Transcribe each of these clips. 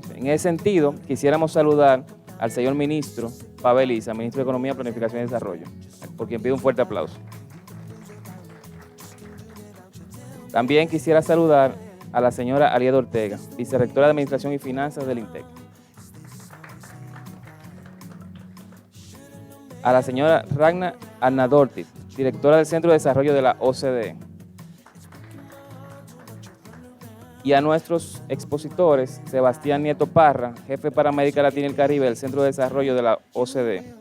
Exactamente. En ese sentido, quisiéramos saludar al señor ministro Pavel Issa, ministro de Economía, Planificación y Desarrollo, por quien pido un fuerte aplauso. También quisiera saludar a la señora Alieda Ortega, vicerrectora de Administración y Finanzas del INTEC. A la señora Ragna Arnadorti, directora del Centro de Desarrollo de la OCDE. Y a nuestros expositores, Sebastián Nieto Parra, jefe para América Latina y el Caribe del Centro de Desarrollo de la OCDE.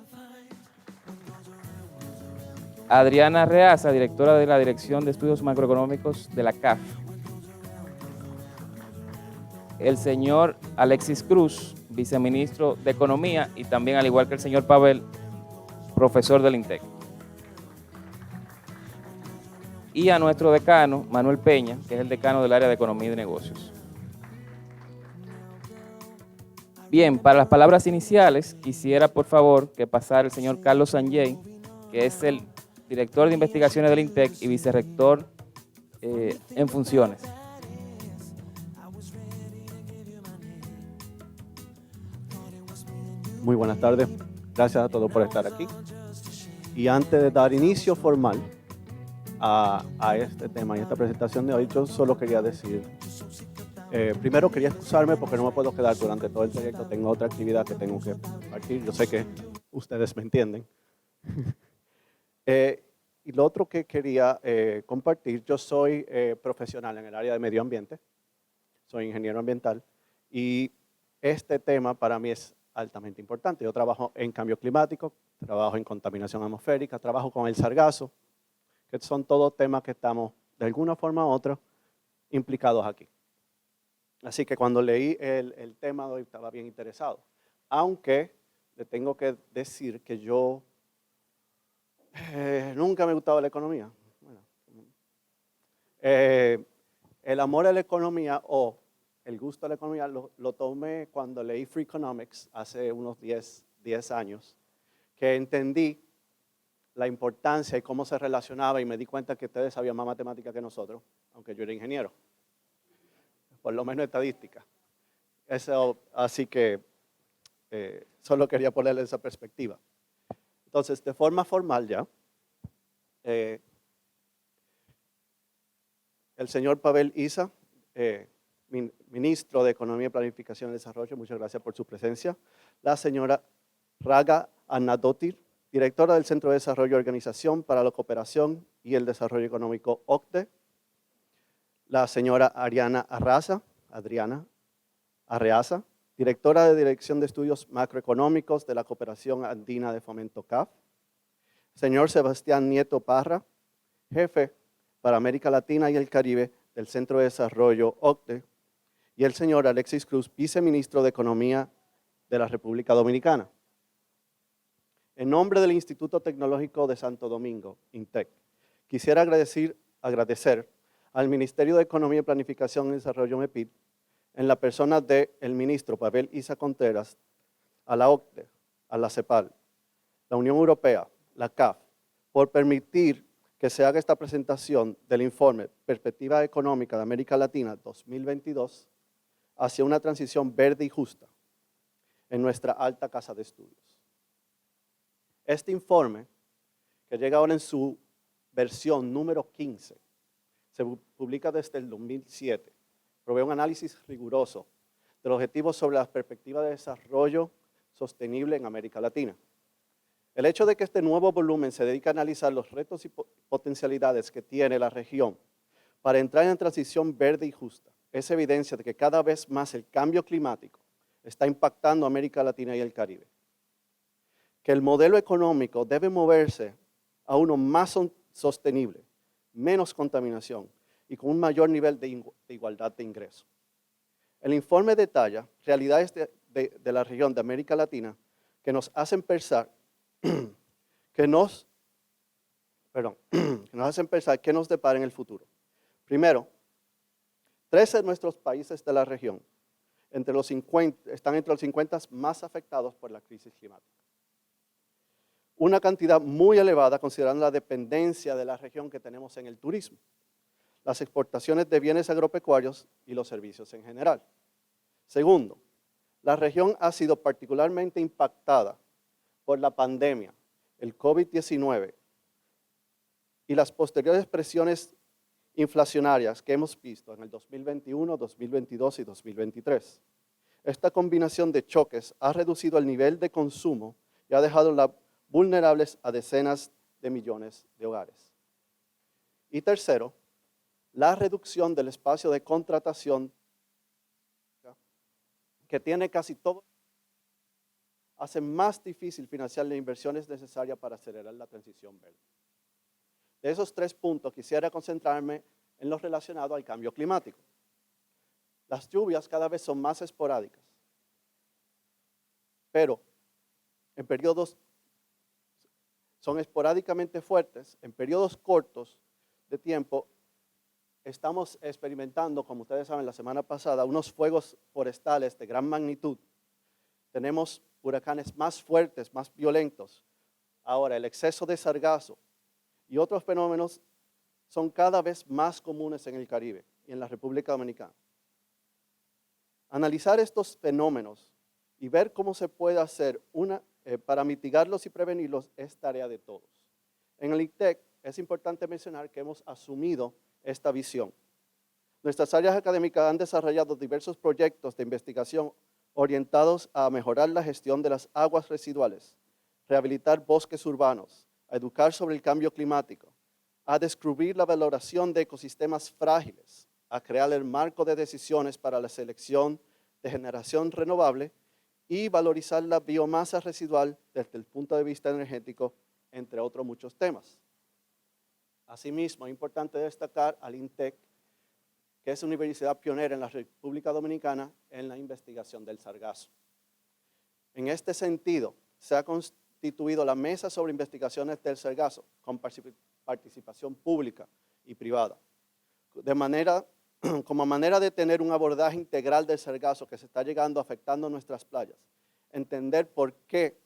Adriana Reaza, directora de la Dirección de Estudios Macroeconómicos de la CAF. El señor Alexis Cruz, viceministro de Economía, y también, al igual que el señor Pavel, profesor del INTEC. Y a nuestro decano, Manuel Peña, que es el decano del área de Economía y de Negocios. Bien, para las palabras iniciales, quisiera, por favor, que pasara el señor Carlos Sanjay, que es el director de investigaciones del INTEC y vicerrector en funciones. Muy buenas tardes, gracias a todos por estar aquí. Y antes de dar inicio formal a este tema y esta presentación de hoy, yo solo quería decir, primero quería excusarme porque no me puedo quedar durante todo el proyecto, tengo otra actividad que tengo que partir, yo sé que ustedes me entienden. Y lo otro que quería compartir, yo soy profesional en el área de medio ambiente, soy ingeniero ambiental y este tema para mí es altamente importante. Yo trabajo en cambio climático, trabajo en contaminación atmosférica, trabajo con el sargazo, que son todos temas que estamos de alguna forma u otra implicados aquí. Así que cuando leí el tema de hoy estaba bien interesado, aunque le tengo que decir que yo nunca me gustaba la economía. Bueno, el amor a la economía o el gusto a la economía lo tomé cuando leí Free Economics hace unos 10 años, que entendí la importancia y cómo se relacionaba y me di cuenta que ustedes sabían más matemática que nosotros, aunque yo era ingeniero, por lo menos estadística. Así que solo quería ponerle esa perspectiva. Entonces, de forma formal ya, el señor Pavel Issa, ministro de Economía, Planificación y Desarrollo, muchas gracias por su presencia. La señora Raga Arnadottir, directora del Centro de Desarrollo y Organización para la Cooperación y el Desarrollo Económico OCDE. La señora Adriana Arreaza, directora de Dirección de Estudios Macroeconómicos de la Cooperación Andina de Fomento CAF. Señor Sebastián Nieto Parra, jefe para América Latina y el Caribe del Centro de Desarrollo OCDE, y el señor Alexis Cruz, viceministro de Economía de la República Dominicana. En nombre del Instituto Tecnológico de Santo Domingo, INTEC, quisiera agradecer al Ministerio de Economía y Planificación y Desarrollo MEPID, en la persona del ministro Pavel Issa Contreras, a la OCDE, a la CEPAL, la Unión Europea, la CAF, por permitir que se haga esta presentación del informe Perspectiva Económica de América Latina 2022 hacia una transición verde y justa en nuestra alta casa de estudios. Este informe, que llega ahora en su versión número 15, se publica desde el 2007, provee un análisis riguroso de los objetivos sobre las perspectivas de desarrollo sostenible en América Latina. El hecho de que este nuevo volumen se dedica a analizar los retos y potencialidades que tiene la región para entrar en transición verde y justa es evidencia de que cada vez más el cambio climático está impactando a América Latina y el Caribe. Que el modelo económico debe moverse a uno más sostenible, menos contaminación y con un mayor nivel de igualdad de ingresos. El informe detalla realidades de la región de América Latina que nos hacen pensar que nos hacen pensar qué nos depara en el futuro. Primero, 13 de nuestros países de la región están entre los 50 más afectados por la crisis climática. Una cantidad muy elevada considerando la dependencia de la región que tenemos en el turismo, las exportaciones de bienes agropecuarios y los servicios en general. Segundo, La región ha sido particularmente impactada por la pandemia, el COVID-19 y las posteriores presiones inflacionarias que hemos visto en el 2021, 2022 y 2023. Esta combinación de choques ha reducido el nivel de consumo y ha dejado vulnerables a decenas de millones de hogares. Y tercero, la reducción del espacio de contratación que tiene casi todo, hace más difícil financiar las inversiones necesarias para acelerar la transición verde. De esos 3 puntos quisiera concentrarme en lo relacionado al cambio climático. Las lluvias cada vez son más esporádicas, pero en periodos son esporádicamente fuertes, en periodos cortos de tiempo. Estamos experimentando, como ustedes saben, la semana pasada, unos fuegos forestales de gran magnitud. Tenemos huracanes más fuertes, más violentos. Ahora, el exceso de sargazo y otros fenómenos son cada vez más comunes en el Caribe y en la República Dominicana. Analizar estos fenómenos y ver cómo se puede hacer para mitigarlos y prevenirlos es tarea de todos. En el INTEC es importante mencionar que hemos asumido esta visión. Nuestras áreas académicas han desarrollado diversos proyectos de investigación orientados a mejorar la gestión de las aguas residuales, rehabilitar bosques urbanos, a educar sobre el cambio climático, a descubrir la valoración de ecosistemas frágiles, a crear el marco de decisiones para la selección de generación renovable y valorizar la biomasa residual desde el punto de vista energético, entre otros muchos temas. Asimismo, es importante destacar al INTEC, que es una universidad pionera en la República Dominicana en la investigación del sargazo. En este sentido, se ha constituido la Mesa sobre Investigaciones del Sargazo, con participación pública y privada, como manera de tener un abordaje integral del sargazo que se está llegando afectando nuestras playas, entender por qué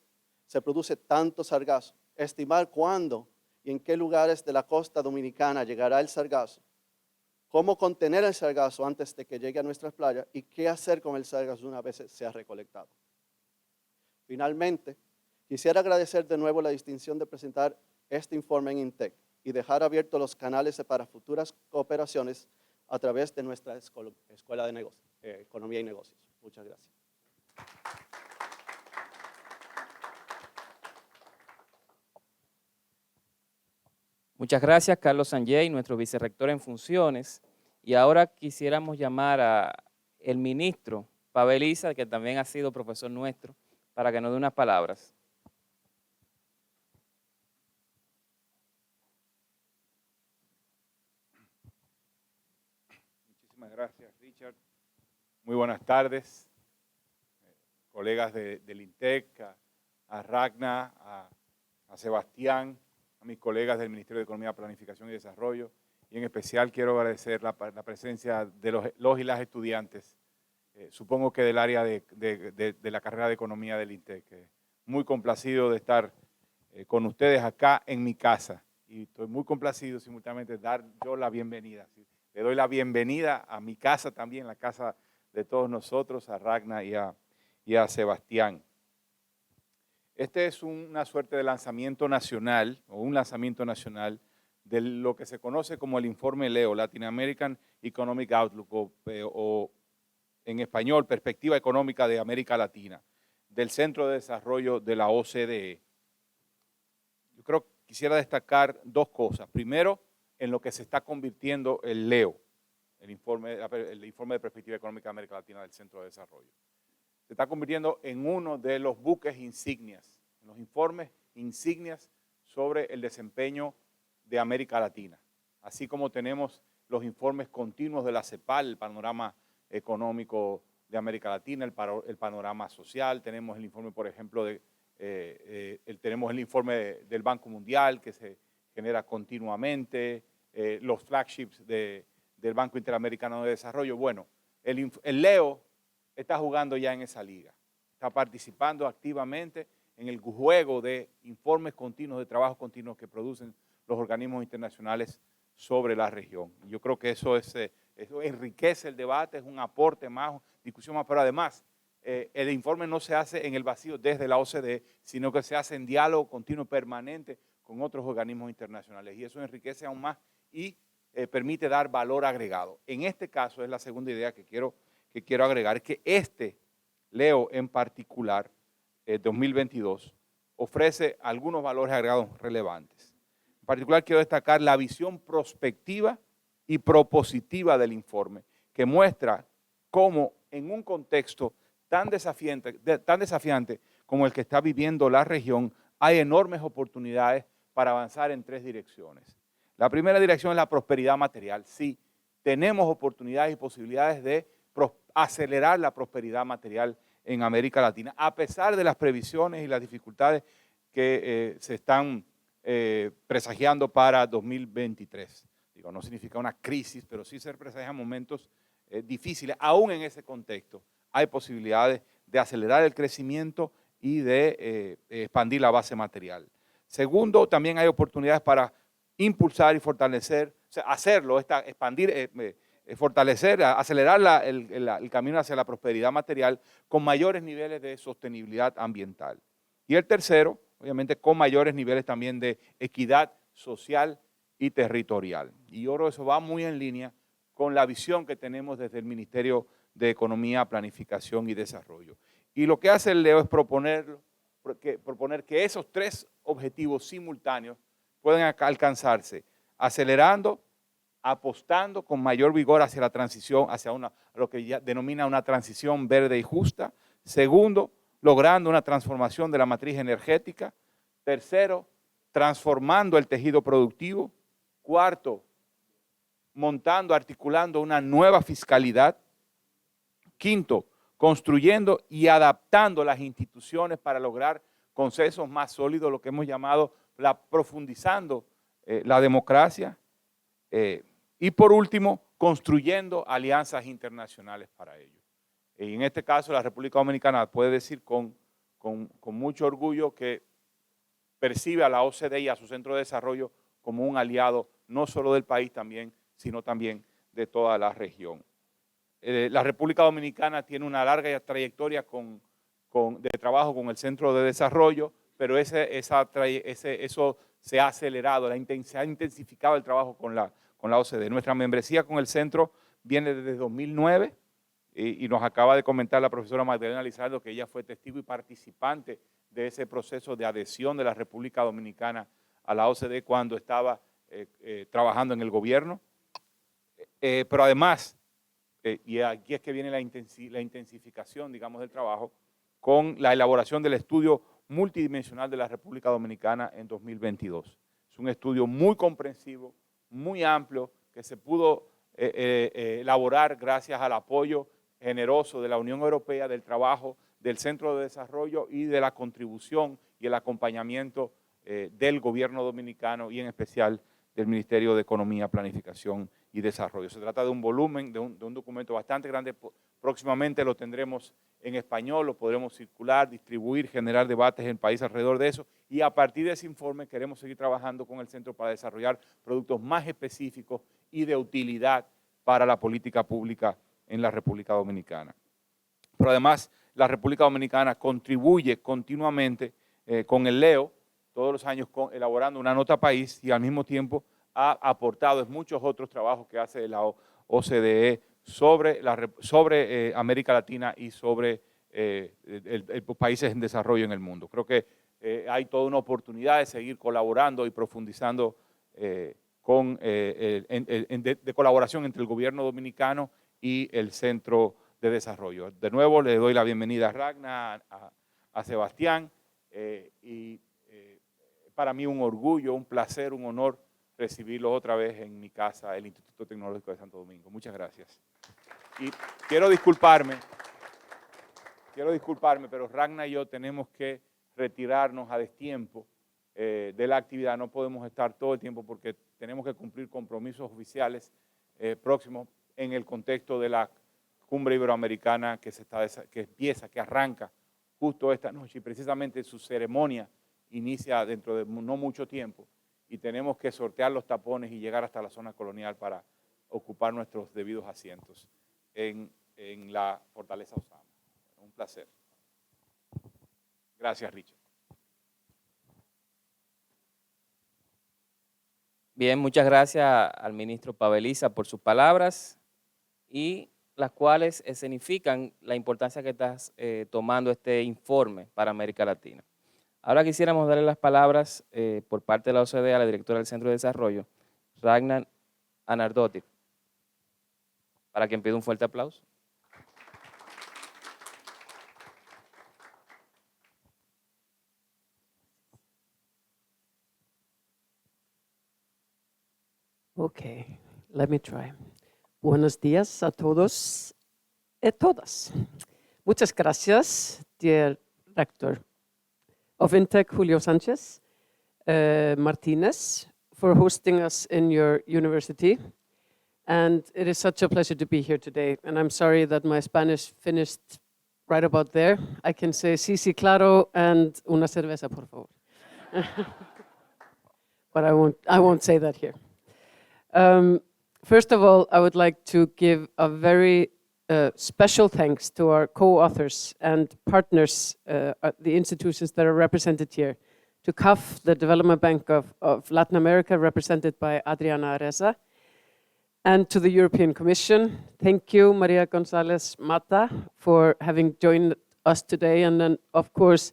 se produce tanto sargazo, estimar cuándo y en qué lugares de la costa dominicana llegará el sargazo, cómo contener el sargazo antes de que llegue a nuestras playas y qué hacer con el sargazo una vez sea recolectado. Finalmente, quisiera agradecer de nuevo la distinción de presentar este informe en INTEC y dejar abiertos los canales para futuras cooperaciones a través de nuestra Escuela de Economía y Negocios. Muchas gracias. Muchas gracias, Carlos Sanjay, nuestro vicerrector en funciones. Y ahora quisiéramos llamar al ministro Pavel Issa, que también ha sido profesor nuestro, para que nos dé unas palabras. Muchísimas gracias, Richard. Muy buenas tardes, colegas del INTEC, a Ragna, a Sebastián, a mis colegas del Ministerio de Economía, Planificación y Desarrollo, y en especial quiero agradecer la presencia de los y las estudiantes, supongo que del área de la carrera de Economía del INTEC. Muy complacido de estar con ustedes acá en mi casa, y estoy muy complacido simultáneamente de dar yo la bienvenida. ¿Sí? Le doy la bienvenida a mi casa también, la casa de todos nosotros, a Ragna y a Sebastián. Este es una suerte de lanzamiento nacional, o un lanzamiento nacional, de lo que se conoce como el informe LEO, Latin American Economic Outlook, o en español, Perspectiva Económica de América Latina, del Centro de Desarrollo de la OCDE. Yo creo que quisiera destacar dos cosas. Primero, en lo que se está convirtiendo el LEO, el informe de Perspectiva Económica de América Latina del Centro de Desarrollo. Se está convirtiendo en uno de los buques insignias, en los informes insignias sobre el desempeño de América Latina. Así como tenemos los informes continuos de la CEPAL, el panorama económico de América Latina, el panorama social, tenemos el informe, por ejemplo, tenemos el informe del Banco Mundial que se genera continuamente, los flagships del Banco Interamericano de Desarrollo. Bueno, el LEO está jugando ya en esa liga, está participando activamente en el juego de informes continuos, de trabajos continuos que producen los organismos internacionales sobre la región. Yo creo que eso enriquece el debate, es un aporte más, discusión más, pero además el informe no se hace en el vacío desde la OCDE, sino que se hace en diálogo continuo y permanente con otros organismos internacionales. Y eso enriquece aún más y permite dar valor agregado. En este caso es la segunda idea que quiero agregar, que Leo en particular, 2022, ofrece algunos valores agregados relevantes. En particular quiero destacar la visión prospectiva y propositiva del informe, que muestra cómo en un contexto tan desafiante como el que está viviendo la región, hay enormes oportunidades para avanzar en 3 direcciones. La primera dirección es la prosperidad material. Sí, tenemos oportunidades y posibilidades de acelerar la prosperidad material en América Latina, a pesar de las previsiones y las dificultades que se están presagiando para 2023. Digo, no significa una crisis, pero sí se presagian momentos difíciles. Aún en ese contexto hay posibilidades de acelerar el crecimiento y de expandir la base material. Segundo, también hay oportunidades para impulsar y fortalecer, o sea, fortalecer, acelerar el camino hacia la prosperidad material con mayores niveles de sostenibilidad ambiental. Y el tercero, obviamente, con mayores niveles también de equidad social y territorial. Y yo creo que eso va muy en línea con la visión que tenemos desde el Ministerio de Economía, Planificación y Desarrollo. Y lo que hace el Leo es proponer que esos 3 objetivos simultáneos pueden alcanzarse acelerando, apostando con mayor vigor hacia la transición, hacia lo que ya denomina una transición verde y justa. Segundo, logrando una transformación de la matriz energética. Tercero, transformando el tejido productivo. Cuarto, montando, articulando una nueva fiscalidad. Quinto, construyendo y adaptando las instituciones para lograr consensos más sólidos, lo que hemos llamado profundizando la democracia. Y por último, construyendo alianzas internacionales para ello. Y en este caso, la República Dominicana puede decir con mucho orgullo que percibe a la OCDE y a su Centro de Desarrollo como un aliado no solo del país también, sino también de toda la región. La República Dominicana tiene una larga trayectoria de trabajo con el Centro de Desarrollo, pero eso se ha acelerado, se ha intensificado el trabajo con la OCDE. Nuestra membresía con el centro viene desde 2009 y nos acaba de comentar la profesora Magdalena Lizardo que ella fue testigo y participante de ese proceso de adhesión de la República Dominicana a la OCDE cuando estaba trabajando en el gobierno. Pero además, y aquí es que viene la intensificación, digamos, del trabajo, con la elaboración del estudio multidimensional de la República Dominicana en 2022. Es un estudio muy comprensivo, muy amplio, que se pudo elaborar gracias al apoyo generoso de la Unión Europea, del trabajo del Centro de Desarrollo y de la contribución y el acompañamiento del gobierno dominicano y en especial del Ministerio de Economía, Planificación y Desarrollo. Se trata de un volumen, de un documento bastante grande. Próximamente lo tendremos en español, lo podremos circular, distribuir, generar debates en el país alrededor de eso. Y a partir de ese informe queremos seguir trabajando con el centro para desarrollar productos más específicos y de utilidad para la política pública en la República Dominicana. Pero además, la República Dominicana contribuye continuamente con el Leo, todos los años elaborando una nota país y al mismo tiempo ha aportado en muchos otros trabajos que hace la OCDE sobre América Latina y sobre países en desarrollo en el mundo. Creo que hay toda una oportunidad de seguir colaborando y profundizando de colaboración entre el gobierno dominicano y el Centro de Desarrollo. De nuevo, le doy la bienvenida a Ragna, a Sebastián, y para mí un orgullo, un placer, un honor recibirlos otra vez en mi casa, el Instituto Tecnológico de Santo Domingo. Muchas gracias. Y quiero disculparme, pero Ragna y yo tenemos que retirarnos a destiempo de la actividad. No podemos estar todo el tiempo porque tenemos que cumplir compromisos oficiales próximos en el contexto de la Cumbre Iberoamericana que arranca justo esta noche y precisamente su ceremonia inicia dentro de no mucho tiempo y tenemos que sortear los tapones y llegar hasta la zona colonial para ocupar nuestros debidos asientos en la Fortaleza Osama. un placer. Gracias, Richard. Bien, muchas gracias al ministro Paveliza por sus palabras y las cuales escenifican la importancia que estás tomando este informe para América Latina. Ahora quisiéramos darle las palabras por parte de la OCDE a la directora del Centro de Desarrollo, Ragnar Anardóttir, para quien pido un fuerte aplauso. Okay, let me try. Buenos días a todos y todas. Muchas gracias, dear Rector of INTEC, Julio Sanchez Martinez, for hosting us in your university. And it is such a pleasure to be here today. And I'm sorry that my Spanish finished right about there. I can say sí, sí, claro, and una cerveza, por favor. But I won't say that here. First of all, I would like to give a very special thanks to our co-authors and partners, the institutions that are represented here, to CAF, the Development Bank of Latin America, represented by Adriana Areza, and to the European Commission. Thank you, Maria Gonzalez Mata, for having joined us today. And then, of course,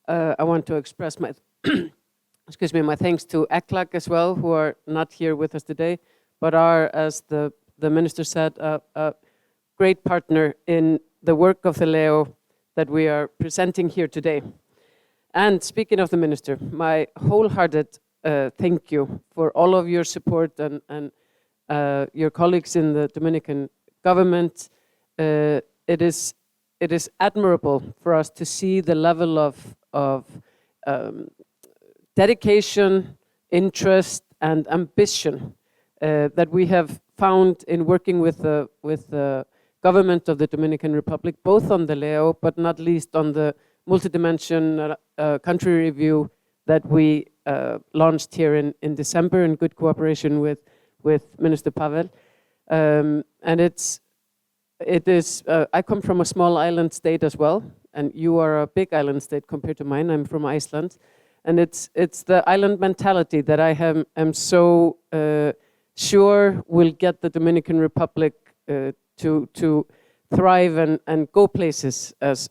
I want to express my my thanks to ECLAC as well, who are not here with us today, but are, as the minister said, a great partner in the work of the LEO that we are presenting here today. And speaking of the minister, my wholehearted thank you for all of your support and your colleagues in the Dominican government. It is admirable for us to see the level of dedication, interest, and ambition that we have found in working with the government of the Dominican Republic, both on the LEO, but not least on the multidimensional country review that we launched here in December in good cooperation with Minister Pavel. And it is, I come from a small island state as well, and you are a big island state compared to mine. I'm from Iceland. And it's the island mentality that I am so sure will get the Dominican Republic to thrive and go places, as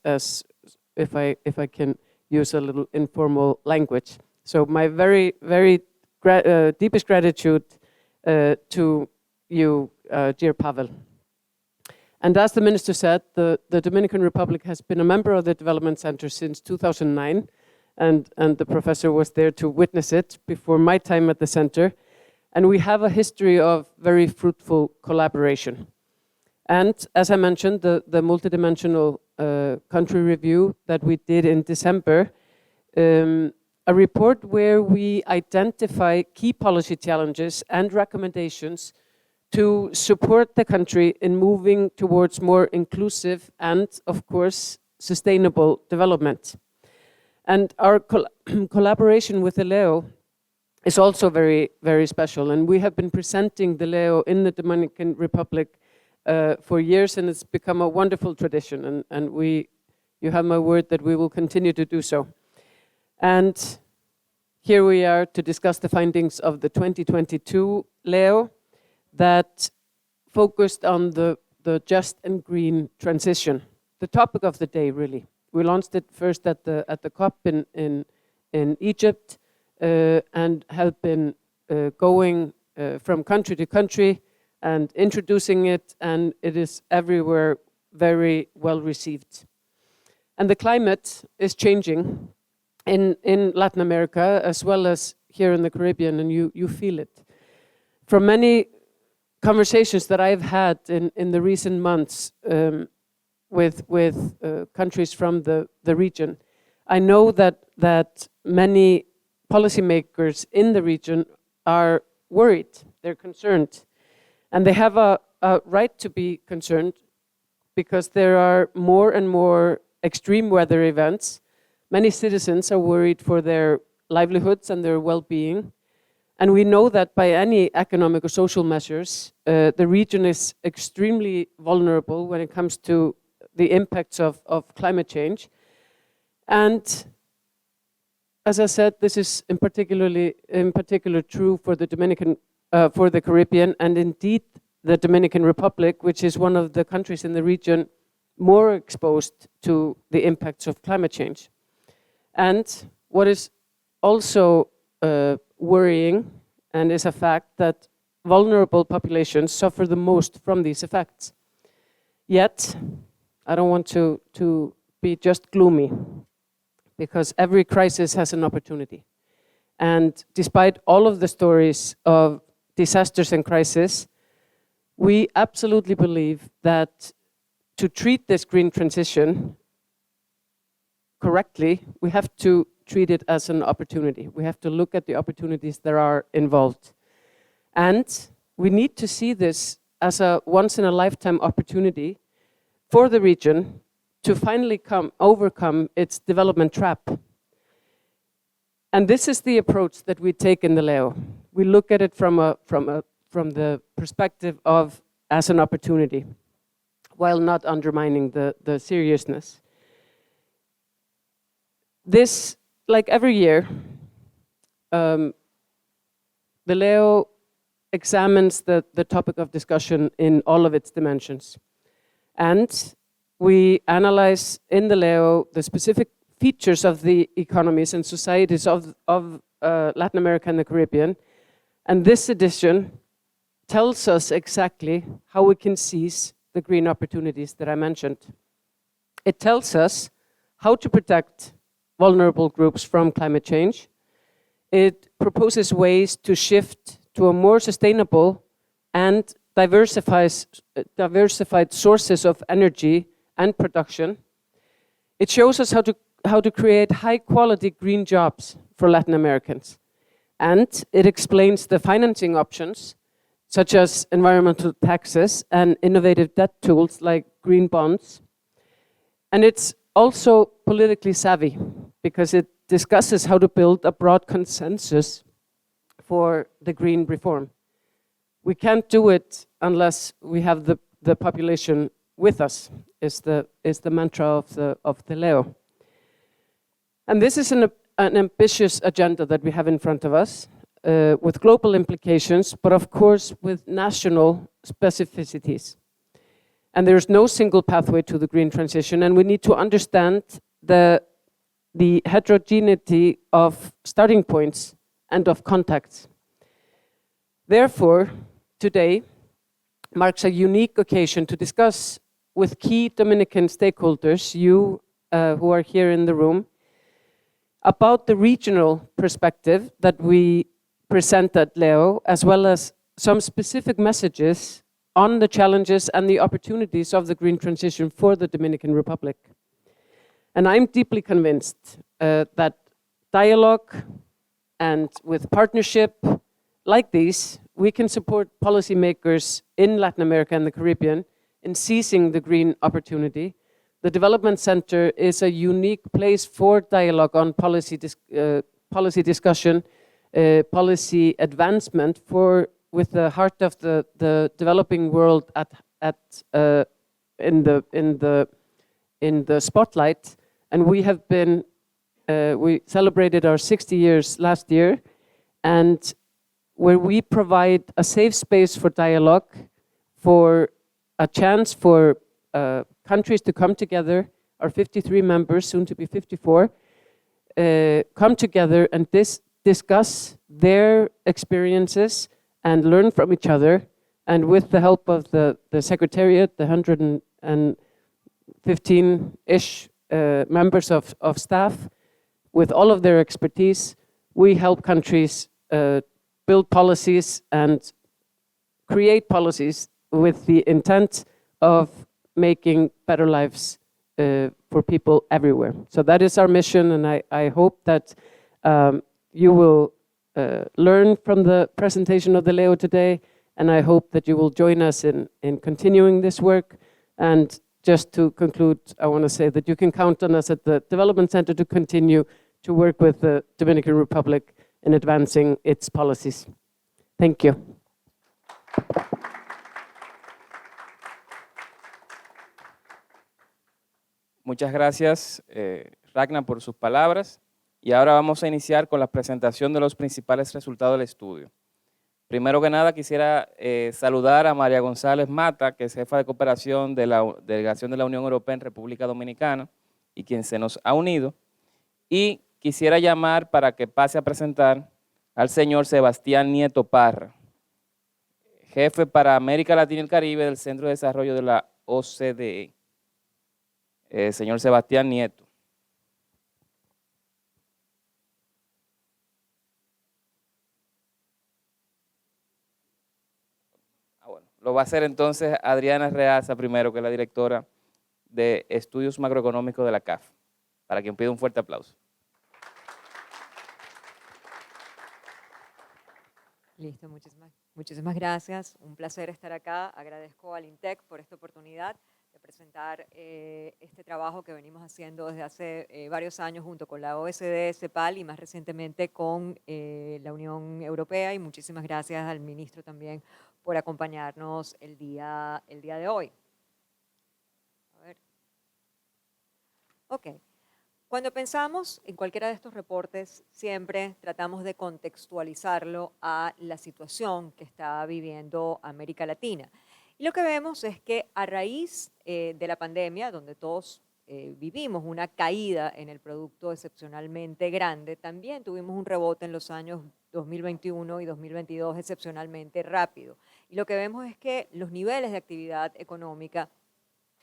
if I can use a little informal language. So my very, very deepest gratitude to you, dear Pavel. And as the minister said, the Dominican Republic has been a member of the Development Center since 2009. And the professor was there to witness it before my time at the center. And we have a history of very fruitful collaboration. And as I mentioned, the multidimensional country review that we did in December, a report where we identify key policy challenges and recommendations to support the country in moving towards more inclusive and, of course, sustainable development. And our collaboration with the LEO is also very, very special. And we have been presenting the LEO in the Dominican Republic for years, and it's become a wonderful tradition. And you have my word that we will continue to do so. And here we are to discuss the findings of the 2022 LEO that focused on the just and green transition, the topic of the day, really. We launched it first at the COP in Egypt and have been going from country to country and introducing it, and it is everywhere very well received. And the climate is changing in Latin America as well as here in the Caribbean, and you feel it. From many conversations that I've had in the recent months with countries from the region, I know that many policymakers in the region are worried, they're concerned, and they have a right to be concerned because there are more and more extreme weather events. Many citizens are worried for their livelihoods and their well-being, and we know that by any economic or social measures, the region is extremely vulnerable when it comes to the impacts of climate change. And as I said, this is in particular true for the Caribbean, and indeed the Dominican Republic, which is one of the countries in the region more exposed to the impacts of climate change. And what is also worrying, and is a fact, that vulnerable populations suffer the most from these effects. Yet, I don't want to be just gloomy, because every crisis has an opportunity. And despite all of the stories of disasters and crisis, we absolutely believe that to treat this green transition correctly, we have to treat it as an opportunity. We have to look at the opportunities that are involved. And we need to see this as a once-in-a-lifetime opportunity for the region to finally overcome its development trap. And this is the approach that we take in the Leo. We look at it from the perspective of as an opportunity, while not undermining the seriousness. This, like every year, the Leo examines the topic of discussion in all of its dimensions. And we analyze in the Leo the specific features of the economies and societies of Latin America and the Caribbean. And this edition tells us exactly how we can seize the green opportunities that I mentioned. It tells us how to protect vulnerable groups from climate change. It proposes ways to shift to a more sustainable and diversified sources of energy and production. It shows us how to create high-quality green jobs for Latin Americans. And it explains the financing options, such as environmental taxes and innovative debt tools like green bonds. And it's also politically savvy, because it discusses how to build a broad consensus for the green reform. We can't do it unless we have the population with us, is the mantra of the Leo. And this is an ambitious agenda that we have in front of us, with global implications, but of course with national specificities. And there's no single pathway to the green transition, and we need to understand the heterogeneity of starting points and of contacts. Therefore, today marks a unique occasion to discuss with key Dominican stakeholders, you who are here in the room, about the regional perspective that we present at Leo, as well as some specific messages on the challenges and the opportunities of the green transition for the Dominican Republic. And I'm deeply convinced that dialogue and with partnership like these, we can support policymakers in Latin America and the Caribbean in seizing the green opportunity. The Development Center is a unique place for dialogue on policy discussion, policy advancement with the heart of the developing world in the spotlight. And we have been we celebrated our 60 years last year, and where we provide a safe space for dialogue, for a chance for countries to come together, our 53 members, soon to be 54, come together and discuss their experiences and learn from each other. And with the help of the Secretariat, the 115-ish members of staff, with all of their expertise, we help countries build policies and create policies with the intent of making better lives for people everywhere. So that is our mission, and I hope that you will learn from the presentation of the Leo today, and I hope that you will join us in continuing this work. And just to conclude, I want to say that you can count on us at the Development Center to continue to work with the Dominican Republic in advancing its policies. Thank you. Muchas gracias, Ragnar, por sus palabras. Y ahora vamos a iniciar con la presentación de los principales resultados del estudio. Primero que nada, quisiera saludar a María González Mata, que es jefa de cooperación de la Delegación de la Unión Europea en República Dominicana y quien se nos ha unido. Y quisiera llamar para que pase a presentar al señor Sebastián Nieto Parra, jefe para América Latina y el Caribe del Centro de Desarrollo de la OCDE. Señor Sebastián Nieto. Bueno, lo va a hacer entonces Adriana Reaza primero, que es la directora de Estudios Macroeconómicos de la CAF, para quien pido un fuerte aplauso. Listo, muchísimas gracias. Un placer estar acá. Agradezco al INTEC por esta oportunidad de presentar este trabajo que venimos haciendo desde hace varios años junto con la OSD, CEPAL y más recientemente con la Unión Europea. Y muchísimas gracias al ministro también por acompañarnos el día de hoy. A ver. Ok. Cuando pensamos en cualquiera de estos reportes, siempre tratamos de contextualizarlo a la situación que está viviendo América Latina. Y lo que vemos es que a raíz de la pandemia, donde todos vivimos una caída en el producto excepcionalmente grande, también tuvimos un rebote en los años 2021 y 2022 excepcionalmente rápido. Y lo que vemos es que los niveles de actividad económica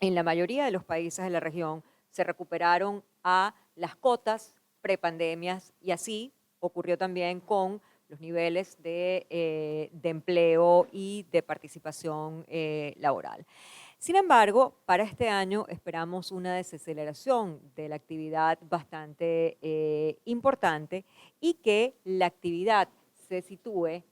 en la mayoría de los países de la región se recuperaron a las cotas prepandemias y así ocurrió también con los niveles de empleo y de participación laboral. Sin embargo, para este año esperamos una desaceleración de la actividad bastante importante y que la actividad se sitúe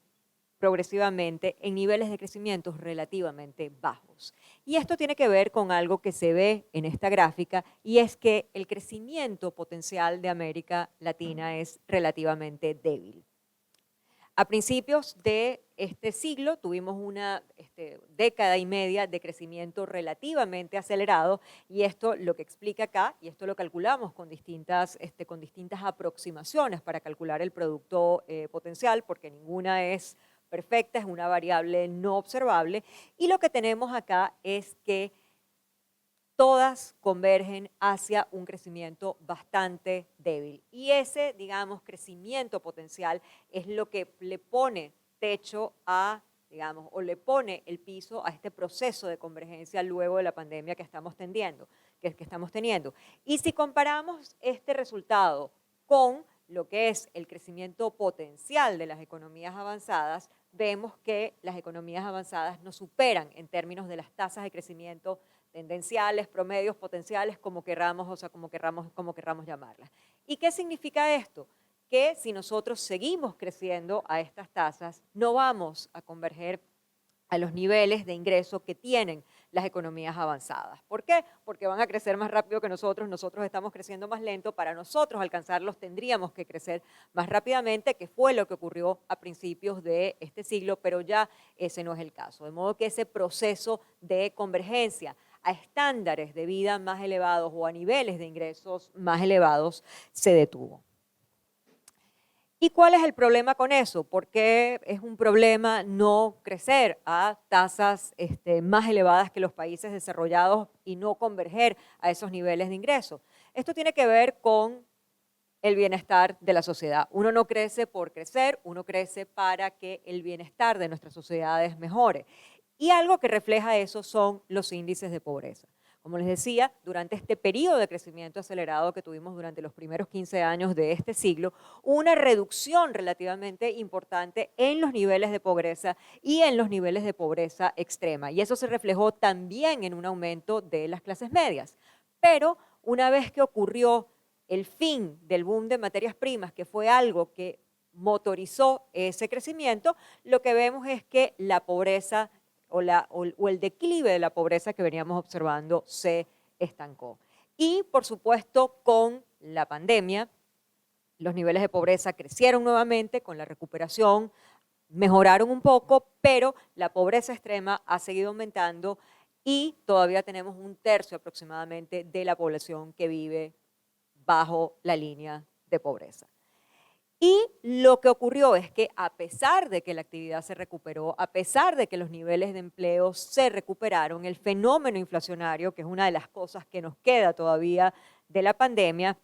progresivamente en niveles de crecimiento relativamente bajos. Y esto tiene que ver con algo que se ve en esta gráfica y es que el crecimiento potencial de América Latina es relativamente débil. A principios de este siglo tuvimos una década y media de crecimiento relativamente acelerado y esto lo que explica acá, y esto lo calculamos con distintas aproximaciones para calcular el producto potencial, porque ninguna es perfecta, es una variable no observable, y lo que tenemos acá es que todas convergen hacia un crecimiento bastante débil. Y ese, digamos, crecimiento potencial es lo que le pone techo a, digamos, o le pone el piso a este proceso de convergencia luego de la pandemia que estamos teniendo. Y si comparamos este resultado con lo que es el crecimiento potencial de las economías avanzadas, vemos que las economías avanzadas nos superan en términos de las tasas de crecimiento tendenciales, promedios, potenciales, como querramos llamarlas. ¿Y qué significa esto? Que si nosotros seguimos creciendo a estas tasas, no vamos a converger a los niveles de ingreso que tienen las economías avanzadas. ¿Por qué? Porque van a crecer más rápido que nosotros estamos creciendo más lento, para nosotros alcanzarlos tendríamos que crecer más rápidamente, que fue lo que ocurrió a principios de este siglo, pero ya ese no es el caso. De modo que ese proceso de convergencia a estándares de vida más elevados o a niveles de ingresos más elevados se detuvo. ¿Y cuál es el problema con eso? ¿Por qué es un problema no crecer a tasas más elevadas que los países desarrollados y no converger a esos niveles de ingreso? Esto tiene que ver con el bienestar de la sociedad. Uno no crece por crecer, uno crece para que el bienestar de nuestras sociedades mejore. Y algo que refleja eso son los índices de pobreza. Como les decía, durante este periodo de crecimiento acelerado que tuvimos durante los primeros 15 años de este siglo, hubo una reducción relativamente importante en los niveles de pobreza y en los niveles de pobreza extrema. Y eso se reflejó también en un aumento de las clases medias. Pero una vez que ocurrió el fin del boom de materias primas, que fue algo que motorizó ese crecimiento, lo que vemos es que la pobreza o el declive de la pobreza que veníamos observando se estancó. Y, por supuesto, con la pandemia, los niveles de pobreza crecieron nuevamente, con la recuperación mejoraron un poco, pero la pobreza extrema ha seguido aumentando y todavía tenemos 1/3 aproximadamente de la población que vive bajo la línea de pobreza. Y lo que ocurrió es que a pesar de que la actividad se recuperó, a pesar de que los niveles de empleo se recuperaron, el fenómeno inflacionario, que es una de las cosas que nos queda todavía de la pandemia,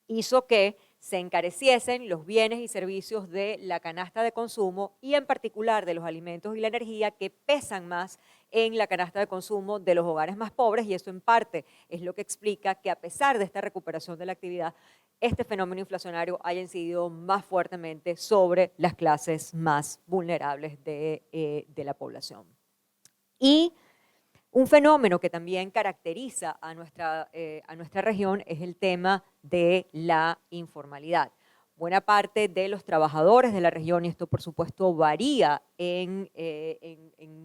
hizo que se encareciesen los bienes y servicios de la canasta de consumo y en particular de los alimentos y la energía que pesan más en la canasta de consumo de los hogares más pobres, y eso en parte es lo que explica que a pesar de esta recuperación de la actividad, este fenómeno inflacionario haya incidido más fuertemente sobre las clases más vulnerables de la población. Y un fenómeno que también caracteriza a nuestra región es el tema de la informalidad. Buena parte de los trabajadores de la región, y esto por supuesto varía en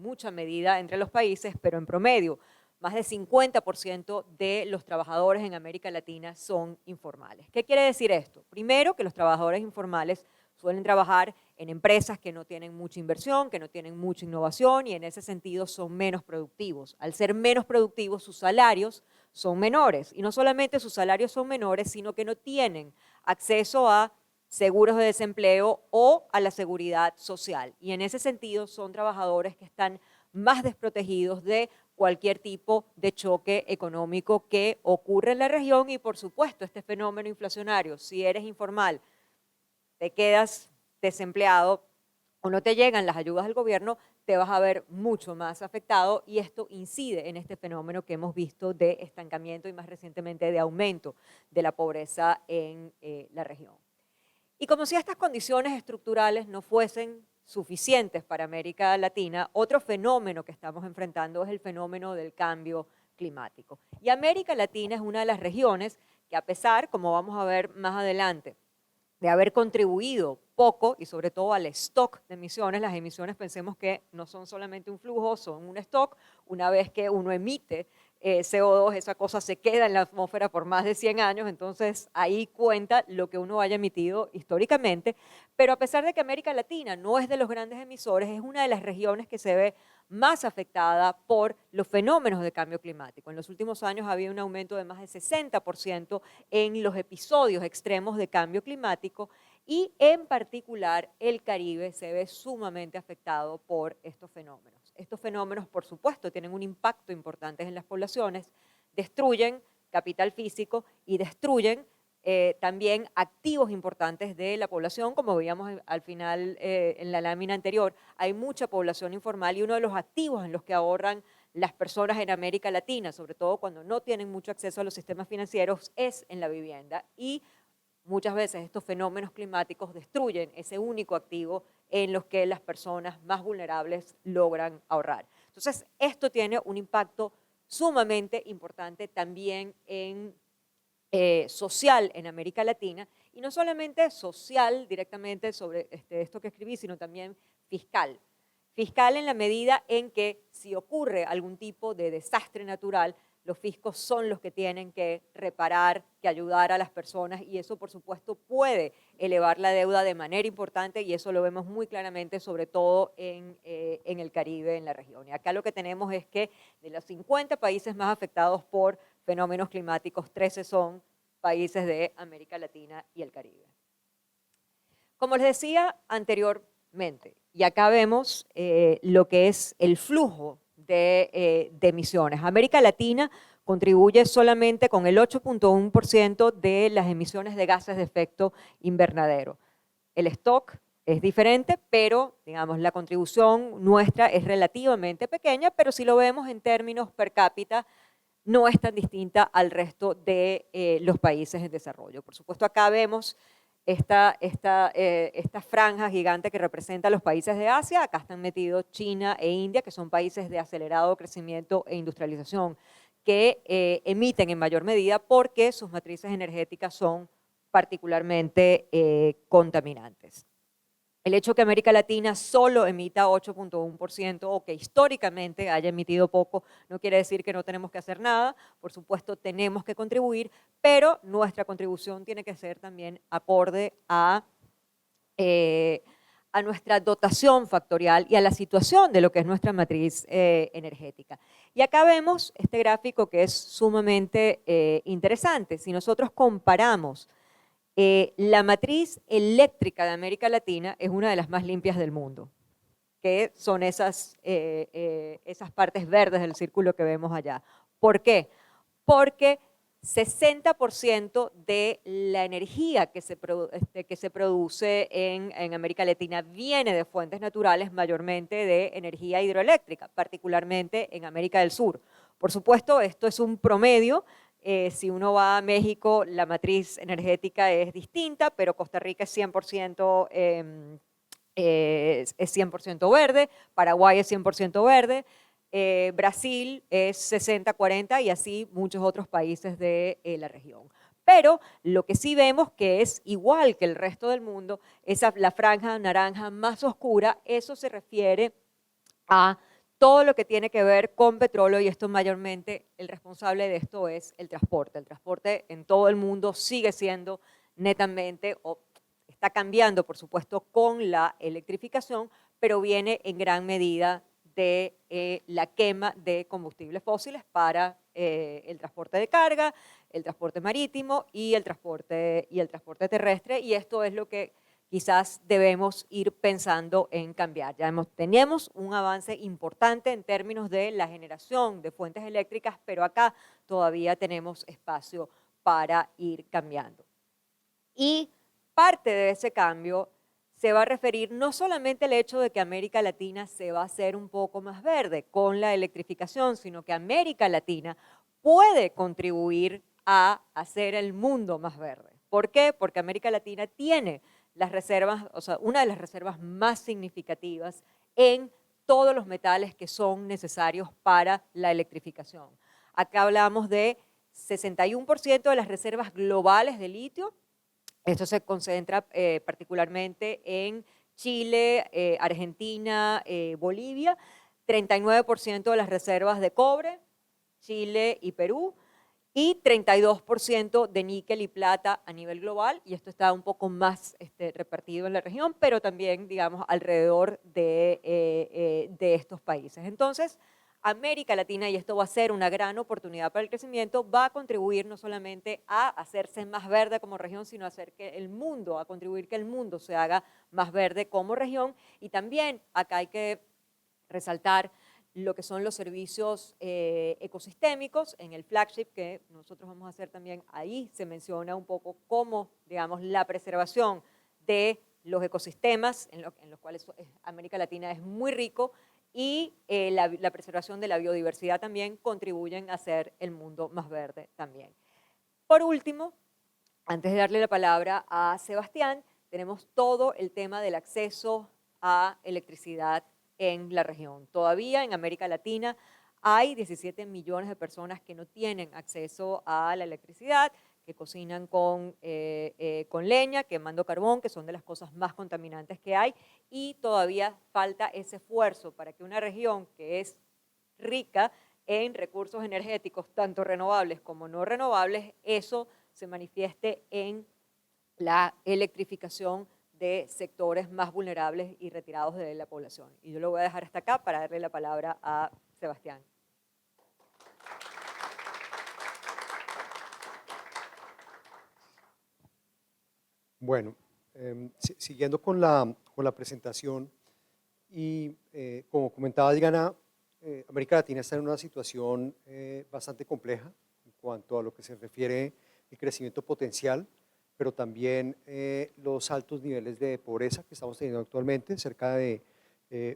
mucha medida entre los países, pero en promedio, más del 50% de los trabajadores en América Latina son informales. ¿Qué quiere decir esto? Primero, que los trabajadores informales suelen trabajar en empresas que no tienen mucha inversión, que no tienen mucha innovación y en ese sentido son menos productivos. Al ser menos productivos, sus salarios son menores. Y no solamente sus salarios son menores, sino que no tienen acceso a seguros de desempleo o a la seguridad social. Y en ese sentido son trabajadores que están más desprotegidos de cualquier tipo de choque económico que ocurre en la región y por supuesto este fenómeno inflacionario, si eres informal, te quedas desempleado o no te llegan las ayudas del gobierno, te vas a ver mucho más afectado y esto incide en este fenómeno que hemos visto de estancamiento y más recientemente de aumento de la pobreza en la región. Y como si estas condiciones estructurales no fuesen suficientes para América Latina, otro fenómeno que estamos enfrentando es el fenómeno del cambio climático. Y América Latina es una de las regiones que a pesar, como vamos a ver más adelante, de haber contribuido poco y sobre todo al stock de emisiones. Las emisiones pensemos que no son solamente un flujo, son un stock. Una vez que uno emite CO2, esa cosa se queda en la atmósfera por más de 100 años, entonces ahí cuenta lo que uno haya emitido históricamente, pero a pesar de que América Latina no es de los grandes emisores, es una de las regiones que se ve más afectada por los fenómenos de cambio climático. En los últimos años había un aumento de más de 60% en los episodios extremos de cambio climático y en particular el Caribe se ve sumamente afectado por estos fenómenos. Estos fenómenos, por supuesto, tienen un impacto importante en las poblaciones, destruyen capital físico y destruyen también activos importantes de la población, como veíamos al final en la lámina anterior, hay mucha población informal y uno de los activos en los que ahorran las personas en América Latina, sobre todo cuando no tienen mucho acceso a los sistemas financieros, es en la vivienda y muchas veces estos fenómenos climáticos destruyen ese único activo en los que las personas más vulnerables logran ahorrar. Entonces, esto tiene un impacto sumamente importante también en social en América Latina, y no solamente social directamente sobre esto que escribí, sino también fiscal. Fiscal en la medida en que si ocurre algún tipo de desastre natural, los fiscos son los que tienen que reparar, que ayudar a las personas y eso por supuesto puede elevar la deuda de manera importante y eso lo vemos muy claramente sobre todo en el Caribe, en la región. Y acá lo que tenemos es que de los 50 países más afectados por fenómenos climáticos, 13 son países de América Latina y el Caribe. Como les decía anteriormente, y acá vemos lo que es el flujo de emisiones. América Latina contribuye solamente con el 8.1% de las emisiones de gases de efecto invernadero. El stock es diferente, pero digamos, la contribución nuestra es relativamente pequeña, pero si lo vemos en términos per cápita, no es tan distinta al resto de los países en desarrollo. Por supuesto, acá vemos esta franja gigante que representa a los países de Asia. Acá están metidos China e India, que son países de acelerado crecimiento e industrialización, que emiten en mayor medida porque sus matrices energéticas son particularmente contaminantes. El hecho que América Latina solo emita 8.1% o que históricamente haya emitido poco no quiere decir que no tenemos que hacer nada. Por supuesto, tenemos que contribuir, pero nuestra contribución tiene que ser también acorde a nuestra dotación factorial y a la situación de lo que es nuestra matriz energética. Y acá vemos este gráfico que es sumamente interesante. Si nosotros comparamos la matriz eléctrica de América Latina, es una de las más limpias del mundo, que son esas partes verdes del círculo que vemos allá. ¿Por qué? Porque 60% de la energía que se produce en América Latina viene de fuentes naturales, mayormente de energía hidroeléctrica, particularmente en América del Sur. Por supuesto, esto es un promedio. Si uno va a México, la matriz energética es distinta, pero Costa Rica es 100%, es 100% verde, Paraguay es 100% verde, Brasil es 60-40 y así muchos otros países de la región. Pero lo que sí vemos que es igual que el resto del mundo, la franja naranja más oscura, eso se refiere a todo lo que tiene que ver con petróleo, y esto mayormente, el responsable de esto es el transporte. El transporte en todo el mundo sigue siendo netamente, o está cambiando por supuesto con la electrificación, pero viene en gran medida de la quema de combustibles fósiles para el transporte de carga, el transporte marítimo y el transporte terrestre, y esto es lo que quizás debemos ir pensando en cambiar. Teníamos un avance importante en términos de la generación de fuentes eléctricas, pero acá todavía tenemos espacio para ir cambiando. Y parte de ese cambio se va a referir no solamente al hecho de que América Latina se va a hacer un poco más verde con la electrificación, sino que América Latina puede contribuir a hacer el mundo más verde. ¿Por qué? Porque América Latina tiene las reservas, o sea, una de las reservas más significativas en todos los metales que son necesarios para la electrificación. Acá hablamos de 61% de las reservas globales de litio. Esto se concentra particularmente en Chile, Argentina, Bolivia, 39% de las reservas de cobre, Chile y Perú, y 32% de níquel y plata a nivel global, y esto está un poco más repartido en la región, pero también, digamos, alrededor de estos países. Entonces, América Latina, y esto va a ser una gran oportunidad para el crecimiento, va a contribuir no solamente a hacerse más verde como región, sino a contribuir que el mundo se haga más verde como región. Y también acá hay que resaltar lo que son los servicios ecosistémicos. En el flagship que nosotros vamos a hacer también, ahí se menciona un poco cómo, digamos, la preservación de los ecosistemas, en los cuales América Latina es muy rico, y la preservación de la biodiversidad también contribuyen a hacer el mundo más verde también. Por último, antes de darle la palabra a Sebastián, tenemos todo el tema del acceso a electricidad en la región. Todavía en América Latina hay 17 millones de personas que no tienen acceso a la electricidad, que cocinan con leña, quemando carbón, que son de las cosas más contaminantes que hay, y todavía falta ese esfuerzo para que una región que es rica en recursos energéticos, tanto renovables como no renovables, eso se manifieste en la electrificación de sectores más vulnerables y retirados de la población. Y yo lo voy a dejar hasta acá para darle la palabra a Sebastián. Bueno, siguiendo con la presentación, y como comentaba Diana, América Latina está en una situación bastante compleja en cuanto a lo que se refiere al crecimiento potencial, pero también los altos niveles de pobreza que estamos teniendo actualmente. Cerca de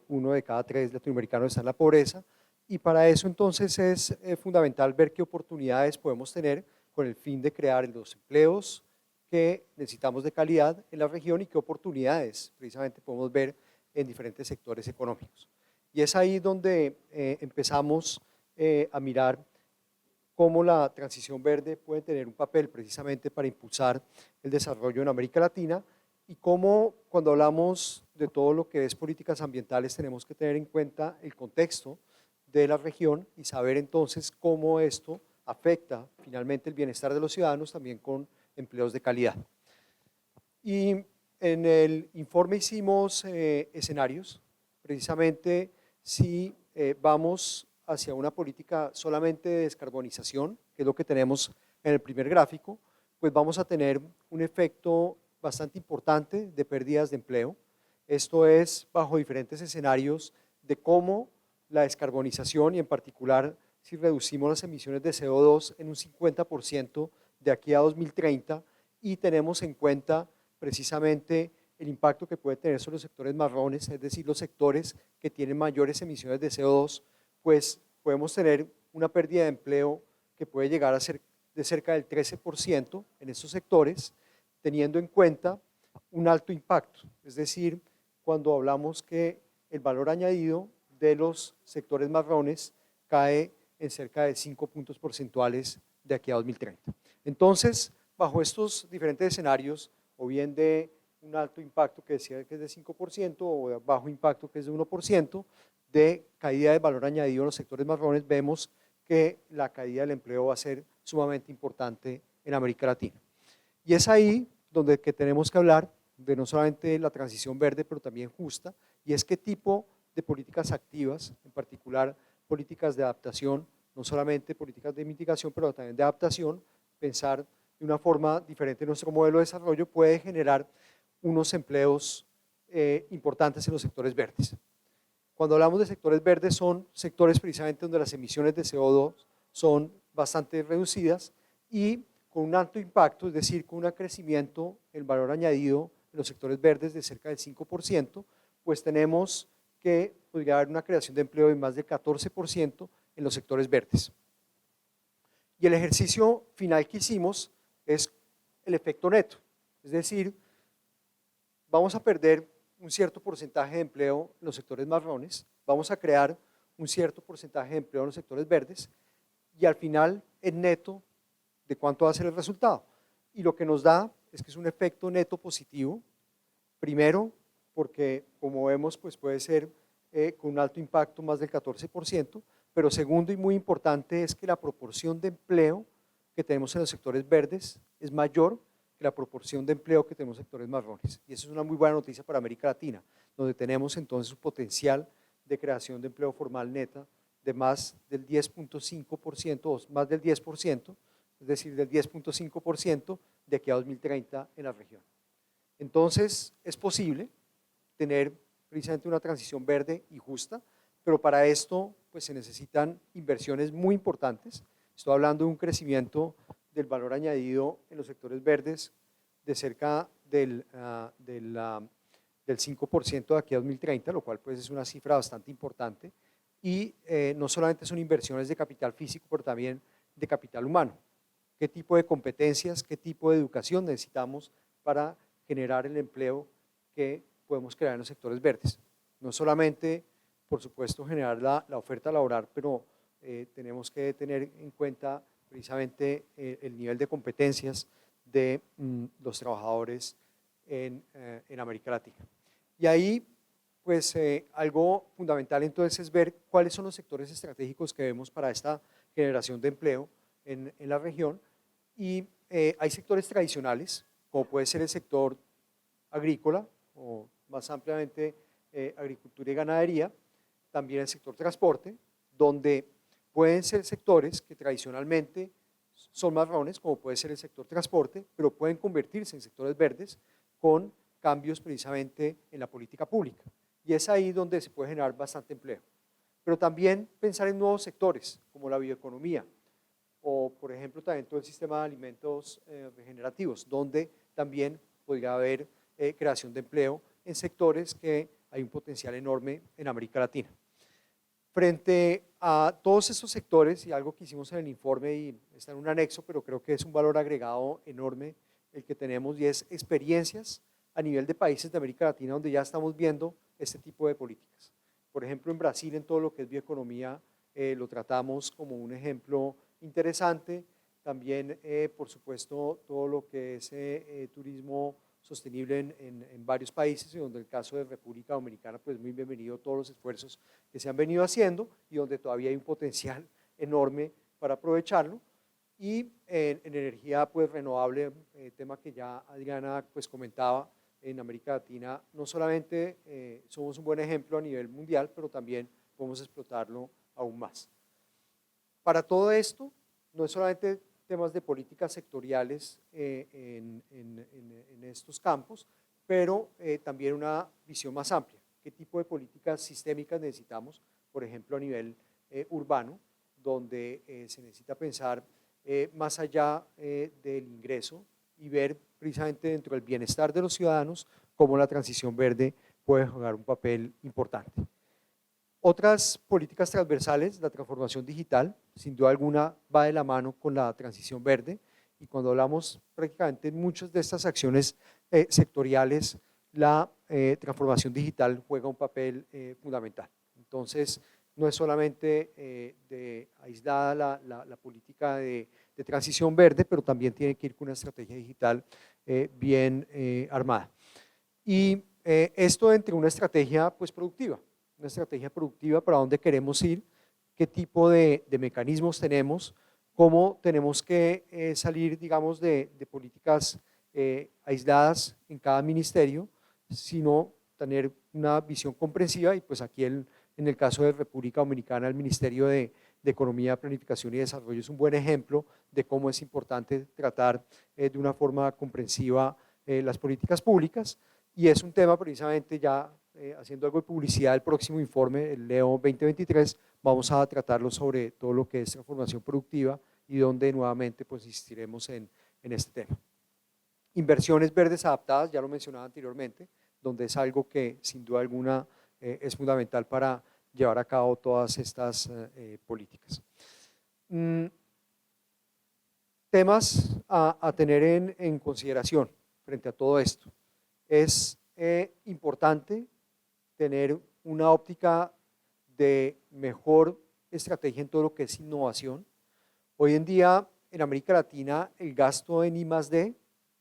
1 de cada 3 latinoamericanos está en la pobreza, y para eso entonces es fundamental ver qué oportunidades podemos tener con el fin de crear los empleos que necesitamos de calidad en la región y qué oportunidades precisamente podemos ver en diferentes sectores económicos. Y es ahí donde empezamos a mirar cómo la transición verde puede tener un papel precisamente para impulsar el desarrollo en América Latina, y cómo, cuando hablamos de todo lo que es políticas ambientales, tenemos que tener en cuenta el contexto de la región y saber entonces cómo esto afecta finalmente el bienestar de los ciudadanos, también con empleos de calidad. Y en el informe hicimos escenarios, precisamente si vamos hacia una política solamente de descarbonización, que es lo que tenemos en el primer gráfico, pues vamos a tener un efecto bastante importante de pérdidas de empleo. Esto es bajo diferentes escenarios de cómo la descarbonización y en particular si reducimos las emisiones de CO2 en un 50% de aquí a 2030 y tenemos en cuenta precisamente el impacto que puede tener sobre los sectores marrones, es decir, los sectores que tienen mayores emisiones de CO2, pues podemos tener una pérdida de empleo que puede llegar a ser de cerca del 13% en estos sectores, teniendo en cuenta un alto impacto, es decir, cuando hablamos que el valor añadido de los sectores marrones cae en cerca de 5 puntos porcentuales de aquí a 2030. Entonces, bajo estos diferentes escenarios, o bien de un alto impacto que decía que es de 5% o de bajo impacto que es de 1%, de caída de valor añadido en los sectores marrones, vemos que la caída del empleo va a ser sumamente importante en América Latina. Y es ahí donde que tenemos que hablar de no solamente la transición verde, pero también justa, y es qué tipo de políticas activas, en particular políticas de adaptación, no solamente políticas de mitigación, pero también de adaptación, pensar de una forma diferente nuestro modelo de desarrollo puede generar unos empleos importantes en los sectores verdes. Cuando hablamos de sectores verdes son sectores precisamente donde las emisiones de CO2 son bastante reducidas y con un alto impacto, es decir, con un crecimiento en el valor añadido en los sectores verdes de cerca del 5%, pues tenemos que podría haber una creación de empleo de más del 14% en los sectores verdes. Y el ejercicio final que hicimos es el efecto neto, es decir, vamos a perder un cierto porcentaje de empleo en los sectores marrones, vamos a crear un cierto porcentaje de empleo en los sectores verdes y al final el neto de cuánto va a ser el resultado. Y lo que nos da es que es un efecto neto positivo, primero porque como vemos pues puede ser con un alto impacto más del 14%, pero segundo y muy importante es que la proporción de empleo que tenemos en los sectores verdes es mayor que la proporción de empleo que tenemos en sectores marrones. Y eso es una muy buena noticia para América Latina, donde tenemos entonces un potencial de creación de empleo formal neta de más del 10.5% o más del 10%, es decir, del 10.5% de aquí a 2030 en la región. Entonces, es posible tener precisamente una transición verde y justa, pero para esto pues, se necesitan inversiones muy importantes. Estoy hablando de un crecimiento del valor añadido en los sectores verdes de cerca del 5% de aquí a 2030, lo cual pues, es una cifra bastante importante. Y no solamente son inversiones de capital físico, pero también de capital humano. ¿Qué tipo de competencias, qué tipo de educación necesitamos para generar el empleo que podemos crear en los sectores verdes? No solamente, por supuesto, generar la oferta laboral, pero tenemos que tener en cuenta precisamente el nivel de competencias de los trabajadores en América Latina. Y ahí, pues algo fundamental entonces es ver cuáles son los sectores estratégicos que vemos para esta generación de empleo en la región. Y hay sectores tradicionales, como puede ser el sector agrícola o más ampliamente agricultura y ganadería, también el sector transporte, donde pueden ser sectores que tradicionalmente son marrones, como puede ser el sector transporte, pero pueden convertirse en sectores verdes con cambios precisamente en la política pública. Y es ahí donde se puede generar bastante empleo. Pero también pensar en nuevos sectores, como la bioeconomía, o por ejemplo también todo el sistema de alimentos regenerativos, donde también podría haber creación de empleo en sectores que hay un potencial enorme en América Latina. Frente a todos estos sectores, y algo que hicimos en el informe y está en un anexo, pero creo que es un valor agregado enorme el que tenemos, y es experiencias a nivel de países de América Latina donde ya estamos viendo este tipo de políticas. Por ejemplo, en Brasil, en todo lo que es bioeconomía, lo tratamos como un ejemplo interesante. También, por supuesto, todo lo que es turismo sostenible en varios países, y donde el caso de República Dominicana, pues muy bienvenido todos los esfuerzos que se han venido haciendo y donde todavía hay un potencial enorme para aprovecharlo. Y en energía pues renovable, tema que ya Adriana pues comentaba, en América Latina no solamente somos un buen ejemplo a nivel mundial, pero también podemos explotarlo aún más. Para todo esto, no es solamente temas de políticas sectoriales en estos campos, pero también una visión más amplia. ¿Qué tipo de políticas sistémicas necesitamos? Por ejemplo, a nivel urbano, donde se necesita pensar más allá del ingreso y ver precisamente dentro del bienestar de los ciudadanos cómo la transición verde puede jugar un papel importante. Otras políticas transversales, la transformación digital, sin duda alguna va de la mano con la transición verde, y cuando hablamos prácticamente en muchas de estas acciones sectoriales, la transformación digital juega un papel fundamental. Entonces, no es solamente aislada la política de transición verde, pero también tiene que ir con una estrategia digital bien armada. Y esto entre una estrategia pues productiva, para dónde queremos ir, qué tipo de mecanismos tenemos, cómo tenemos que salir, digamos, de políticas aisladas en cada ministerio, sino tener una visión comprensiva. Y pues aquí en el caso de República Dominicana, el Ministerio de Economía, Planificación y Desarrollo es un buen ejemplo de cómo es importante tratar de una forma comprensiva las políticas públicas, y es un tema precisamente ya haciendo algo de publicidad. El próximo informe, el Leo 2023, vamos a tratarlo sobre todo lo que es transformación productiva, y donde nuevamente pues insistiremos en este tema. Inversiones verdes adaptadas, ya lo mencionaba anteriormente, donde es algo que sin duda alguna es fundamental para llevar a cabo todas estas políticas. Temas a tener en consideración frente a todo esto. Es importante tener una óptica de mejor estrategia en todo lo que es innovación. Hoy en día en América Latina el gasto en I+D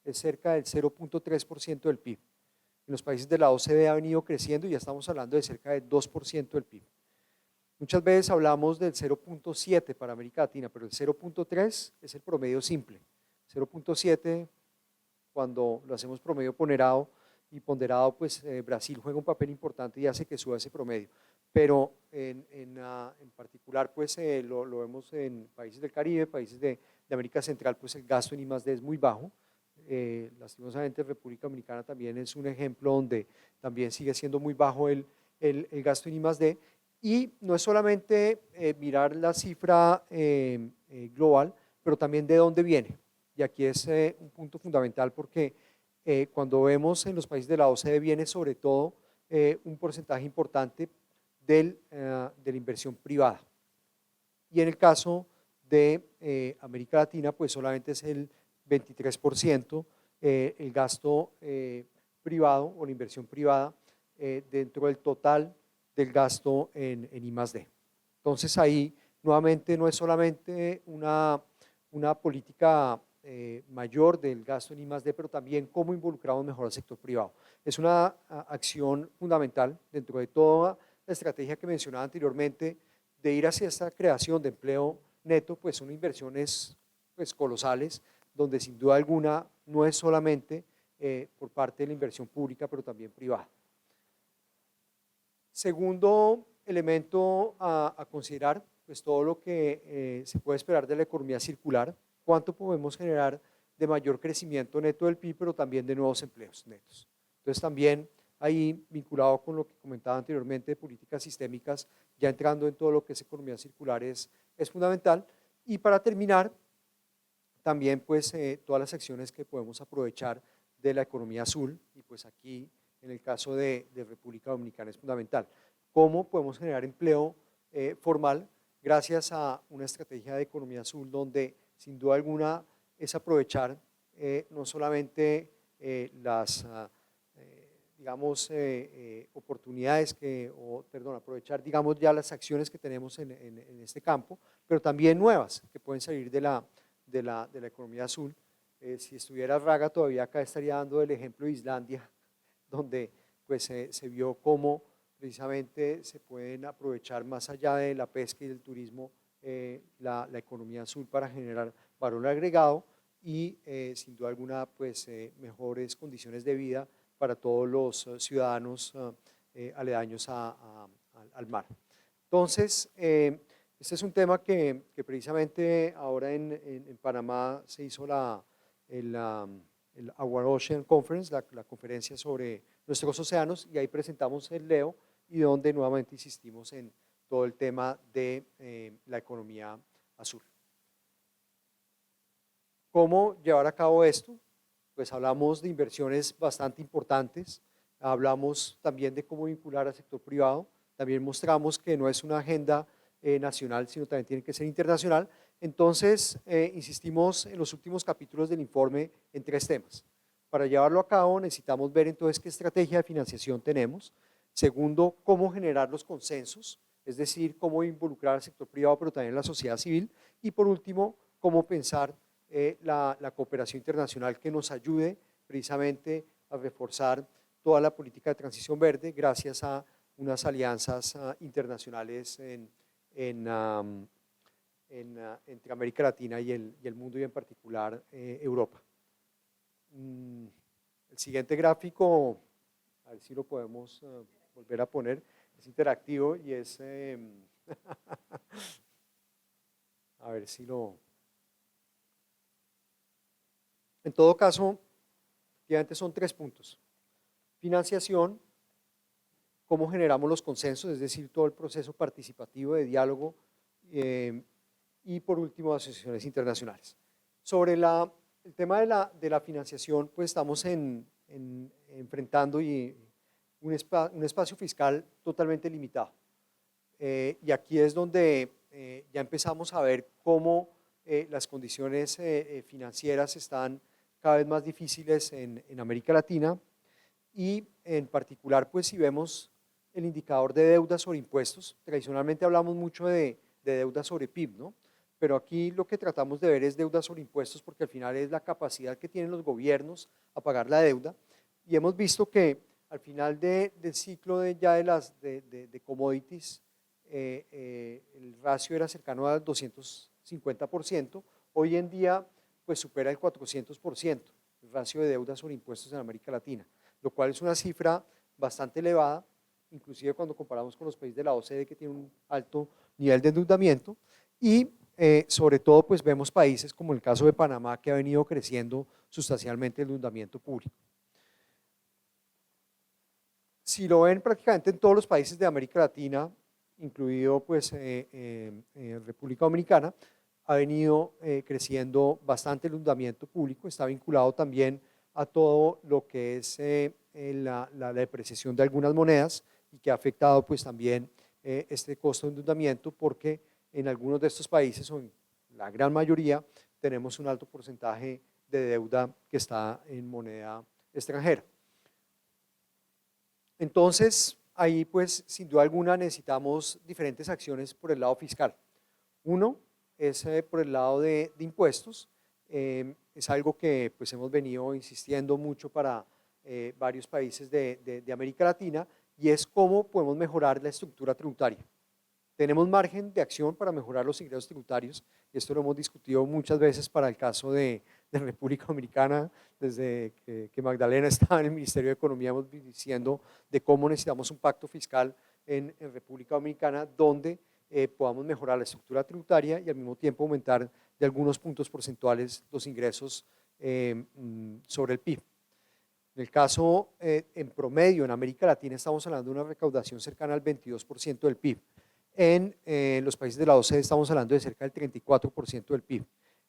es cerca del 0.3% del PIB. En los países de la OCDE ha venido creciendo y ya estamos hablando de cerca del 2% del PIB. Muchas veces hablamos del 0.7 para América Latina, pero el 0.3 es el promedio simple. 0.7, cuando lo hacemos promedio ponderado, pues Brasil juega un papel importante y hace que suba ese promedio. Pero en particular, pues lo vemos en países del Caribe, países de América Central, pues el gasto en I+D es muy bajo. Lastimosamente República Dominicana también es un ejemplo donde también sigue siendo muy bajo el gasto en I+D. Y no es solamente mirar la cifra global, pero también de dónde viene. Y aquí es un punto fundamental, porque cuando vemos en los países de la OCDE viene sobre todo un porcentaje importante de la inversión privada. Y en el caso de América Latina, pues solamente es el 23% el gasto privado o la inversión privada dentro del total del gasto en I+D. Entonces ahí nuevamente no es solamente una política mayor del gasto en I+D, pero también cómo involucramos mejor al sector privado. Es una acción fundamental dentro de toda la estrategia que mencionaba anteriormente, de ir hacia esta creación de empleo neto. Pues son inversiones pues colosales, donde sin duda alguna no es solamente por parte de la inversión pública, pero también privada. Segundo elemento a considerar, pues todo lo que se puede esperar de la economía circular. Cuánto podemos generar de mayor crecimiento neto del PIB, pero también de nuevos empleos netos. Entonces también ahí, vinculado con lo que comentaba anteriormente de políticas sistémicas, ya entrando en todo lo que es economía circular, es fundamental. Y para terminar, también pues todas las acciones que podemos aprovechar de la economía azul, y pues aquí en el caso de República Dominicana es fundamental. ¿Cómo podemos generar empleo formal gracias a una estrategia de economía azul, donde sin duda alguna es aprovechar no solamente las digamos oportunidades aprovechar digamos ya las acciones que tenemos en este campo, pero también nuevas que pueden salir de la economía azul. Si estuviera Raga todavía acá estaría dando el ejemplo de Islandia, donde pues se vio cómo precisamente se pueden aprovechar más allá de la pesca y del turismo la economía azul para generar valor agregado y sin duda alguna pues mejores condiciones de vida para todos los ciudadanos aledaños al mar. Entonces Este es un tema que precisamente ahora en Panamá se hizo el Our Ocean Conference, la conferencia sobre nuestros océanos, y ahí presentamos el Leo, y donde nuevamente insistimos en todo el tema de la economía azul. ¿Cómo llevar a cabo esto? Pues hablamos de inversiones bastante importantes, hablamos también de cómo vincular al sector privado, también mostramos que no es una agenda nacional, sino también tiene que ser internacional. Entonces, insistimos en los últimos capítulos del informe en 3 temas. Para llevarlo a cabo necesitamos ver entonces qué estrategia de financiación tenemos. Segundo, cómo generar los consensos, es decir, cómo involucrar al sector privado, pero también la sociedad civil. Y por último, cómo pensar la cooperación internacional que nos ayude precisamente a reforzar toda la política de transición verde gracias a unas alianzas internacionales entre América Latina y el mundo, y en particular Europa. El siguiente gráfico, a ver si lo podemos volver a poner, es interactivo y es, a ver si lo... En todo caso, efectivamente son 3 puntos. Financiación, cómo generamos los consensos, es decir, todo el proceso participativo de diálogo, y por último, asociaciones internacionales. Sobre el tema de la financiación, pues estamos enfrentando un espacio fiscal totalmente limitado. Y aquí es donde ya empezamos a ver cómo las condiciones financieras están cada vez más difíciles en América Latina, y en particular, pues si vemos el indicador de deuda sobre impuestos, tradicionalmente hablamos mucho de deuda sobre PIB, ¿no? Pero aquí lo que tratamos de ver es deuda sobre impuestos, porque al final es la capacidad que tienen los gobiernos a pagar la deuda, y hemos visto que al final del ciclo de commodities, el ratio era cercano al 250%, hoy en día pues supera el 400%, el ratio de deuda sobre impuestos en América Latina, lo cual es una cifra bastante elevada, inclusive cuando comparamos con los países de la OCDE que tienen un alto nivel de endeudamiento, y sobre todo pues vemos países como el caso de Panamá, que ha venido creciendo sustancialmente el endeudamiento público. Si lo ven prácticamente en todos los países de América Latina, incluido pues República Dominicana, ha venido creciendo bastante el endeudamiento público, está vinculado también a todo lo que es la depreciación de algunas monedas, y que ha afectado pues también este costo de endeudamiento, porque en algunos de estos países, o en la gran mayoría, tenemos un alto porcentaje de deuda que está en moneda extranjera. Entonces, ahí pues sin duda alguna necesitamos diferentes acciones por el lado fiscal. Uno es por el lado de impuestos, es algo que pues hemos venido insistiendo mucho para varios países de América Latina, y es cómo podemos mejorar la estructura tributaria. Tenemos margen de acción para mejorar los ingresos tributarios, y esto lo hemos discutido muchas veces para el caso de República Dominicana. Desde que Magdalena estaba en el Ministerio de Economía, hemos diciendo de cómo necesitamos un pacto fiscal en República Dominicana, donde podamos mejorar la estructura tributaria y al mismo tiempo aumentar de algunos puntos porcentuales los ingresos sobre el PIB. En el caso, en promedio, en América Latina estamos hablando de una recaudación cercana al 22% del PIB. En los países de la OCDE estamos hablando de cerca del 34% del PIB.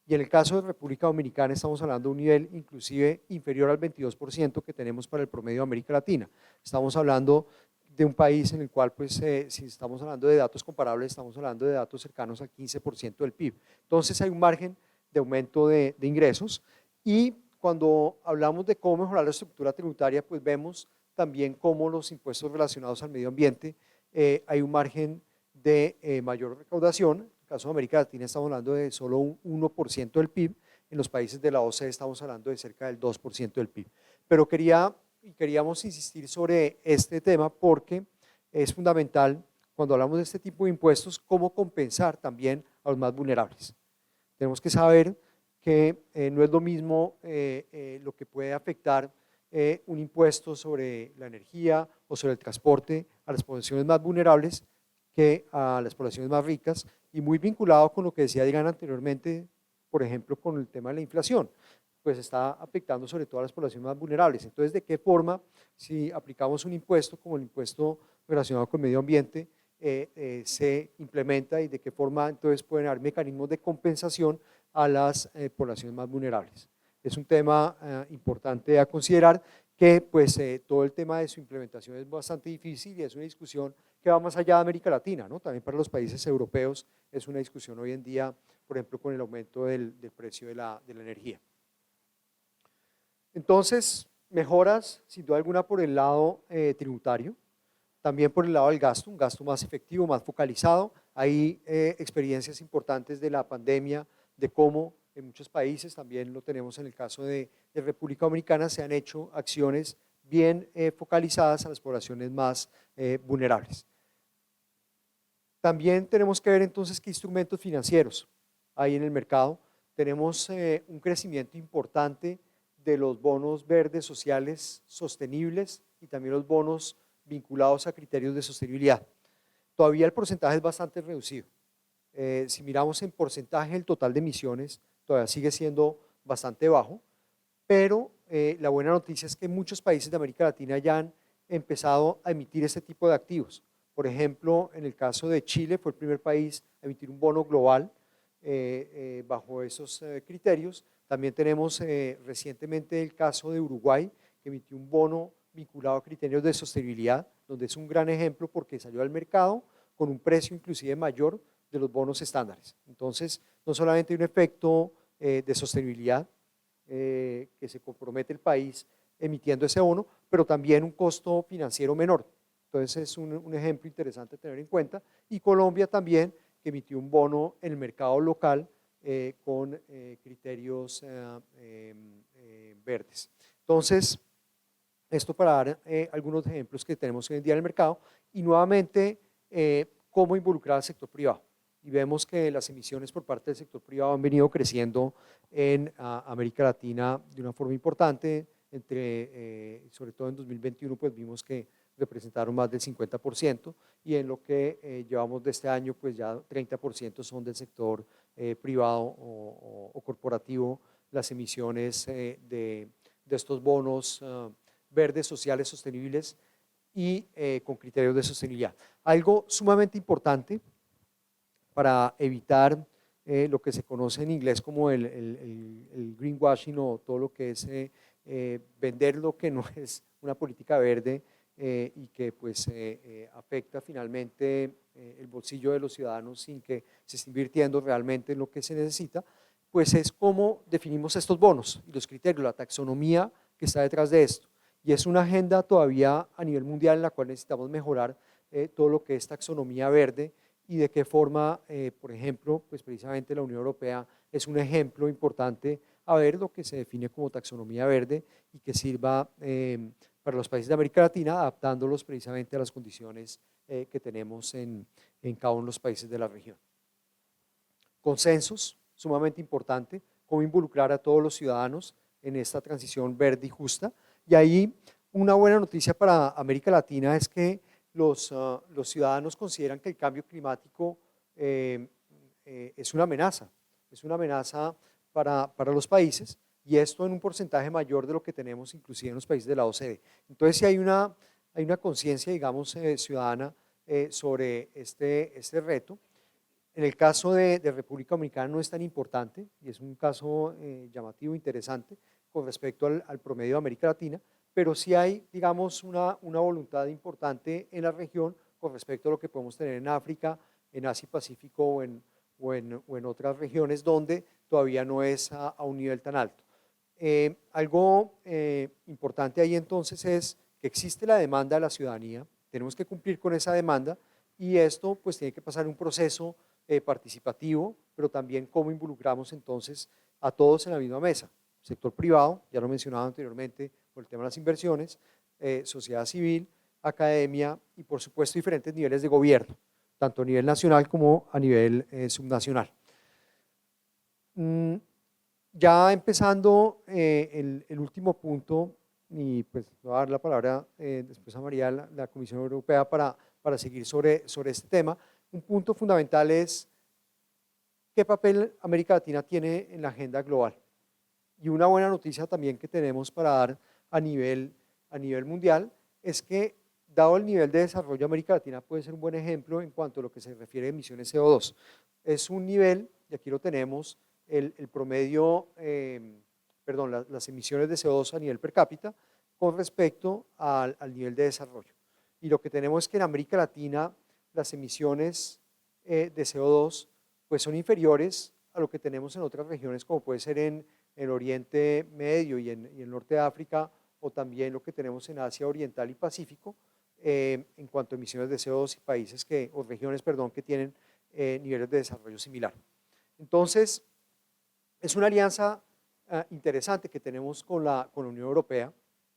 Y en el caso de República Dominicana estamos hablando de un nivel inclusive inferior al 22% que tenemos para el promedio de América Latina. Estamos hablando de un país en el cual, pues, si estamos hablando de datos comparables, estamos hablando de datos cercanos al 15% del PIB. Entonces hay un margen de aumento de ingresos, y cuando hablamos de cómo mejorar la estructura tributaria, pues vemos también cómo los impuestos relacionados al medio ambiente, hay un margen de mayor recaudación. En el caso de América Latina estamos hablando de solo un 1% del PIB, en los países de la OCDE estamos hablando de cerca del 2% del PIB. Pero queríamos insistir sobre este tema porque es fundamental cuando hablamos de este tipo de impuestos, cómo compensar también a los más vulnerables. Tenemos que saber que no es lo mismo lo que puede afectar un impuesto sobre la energía o sobre el transporte a las poblaciones más vulnerables, que a las poblaciones más ricas, y muy vinculado con lo que decía Diana anteriormente, por ejemplo, con el tema de la inflación, pues está afectando sobre todo a las poblaciones más vulnerables. Entonces, ¿de qué forma, si aplicamos un impuesto como el impuesto relacionado con el medio ambiente, se implementa y de qué forma entonces pueden haber mecanismos de compensación a las poblaciones más vulnerables? Es un tema importante a considerar, que pues todo el tema de su implementación es bastante difícil y es una discusión que va más allá de América Latina, ¿no? También para los países europeos es una discusión hoy en día, por ejemplo, con el aumento del precio de la energía. Entonces, mejoras sin duda alguna por el lado tributario, también por el lado del gasto, un gasto más efectivo, más focalizado. Hay experiencias importantes de la pandemia, de cómo en muchos países, también lo tenemos en el caso de República Dominicana, se han hecho acciones bien focalizadas a las poblaciones más vulnerables. También tenemos que ver entonces qué instrumentos financieros hay en el mercado. Tenemos un crecimiento importante de los bonos verdes sociales sostenibles y también los bonos vinculados a criterios de sostenibilidad. Todavía el porcentaje es bastante reducido. Si miramos en porcentaje el total de emisiones, todavía sigue siendo bastante bajo, pero la buena noticia es que muchos países de América Latina ya han empezado a emitir este tipo de activos. Por ejemplo, en el caso de Chile fue el primer país a emitir un bono global bajo esos criterios. También tenemos recientemente el caso de Uruguay, que emitió un bono vinculado a criterios de sostenibilidad, donde es un gran ejemplo porque salió al mercado con un precio inclusive mayor de los bonos estándares. Entonces, no solamente hay un efecto de sostenibilidad que se compromete el país emitiendo ese bono, pero también un costo financiero menor. Entonces, es un ejemplo interesante a tener en cuenta. Y Colombia también, que emitió un bono en el mercado local con criterios verdes. Entonces, esto para dar algunos ejemplos que tenemos hoy en día en el mercado y nuevamente cómo involucrar al sector privado. Y vemos que las emisiones por parte del sector privado han venido creciendo en América Latina de una forma importante, sobre todo en 2021 pues vimos que representaron más del 50% y en lo que llevamos de este año pues ya 30% son del sector privado o corporativo las emisiones de estos bonos verdes, sociales, sostenibles y con criterios de sostenibilidad. Algo sumamente importante para evitar lo que se conoce en inglés como el greenwashing o todo lo que es vender lo que no es una política verde y que pues afecta finalmente el bolsillo de los ciudadanos sin que se esté invirtiendo realmente en lo que se necesita, pues es cómo definimos estos bonos y los criterios, la taxonomía que está detrás de esto. Y es una agenda todavía a nivel mundial en la cual necesitamos mejorar todo lo que es taxonomía verde y de qué forma, por ejemplo, pues precisamente la Unión Europea es un ejemplo importante a ver lo que se define como taxonomía verde y que sirva para los países de América Latina, adaptándolos precisamente a las condiciones que tenemos en cada uno de los países de la región. Consensos, sumamente importante, cómo involucrar a todos los ciudadanos en esta transición verde y justa. Y ahí una buena noticia para América Latina es que los ciudadanos consideran que el cambio climático es una amenaza para los países y esto en un porcentaje mayor de lo que tenemos inclusive en los países de la OCDE. Entonces sí hay una conciencia, digamos, ciudadana sobre este reto. En el caso de República Dominicana no es tan importante y es un caso llamativo, interesante con respecto al promedio de América Latina, pero sí hay, digamos, una voluntad importante en la región con respecto a lo que podemos tener en África, en Asia y Pacífico o en otras regiones donde todavía no es a un nivel tan alto. Algo importante ahí entonces es que existe la demanda de la ciudadanía, tenemos que cumplir con esa demanda y esto pues tiene que pasar un proceso participativo, pero también cómo involucramos entonces a todos en la misma mesa. Sector privado, ya lo mencionaba anteriormente por el tema de las inversiones, sociedad civil, academia y por supuesto diferentes niveles de gobierno, tanto a nivel nacional como a nivel subnacional. Ya empezando el último punto, y pues voy a dar la palabra después a María, la Comisión Europea, para para seguir sobre este tema. Un punto fundamental es qué papel América Latina tiene en la agenda global. Y una buena noticia también que tenemos para dar a nivel mundial es que, dado el nivel de desarrollo, América Latina puede ser un buen ejemplo en cuanto a lo que se refiere a emisiones CO2. Es un nivel, y aquí lo tenemos, el promedio, las emisiones de CO2 a nivel per cápita con respecto al nivel de desarrollo. Y lo que tenemos es que en América Latina las emisiones de CO2 pues son inferiores a lo que tenemos en otras regiones, como puede ser en Oriente Medio y en Norte de África, o también lo que tenemos en Asia Oriental y Pacífico, en cuanto a emisiones de CO2 y países o regiones, que tienen niveles de desarrollo similar. Entonces, es una alianza interesante que tenemos con la Unión Europea,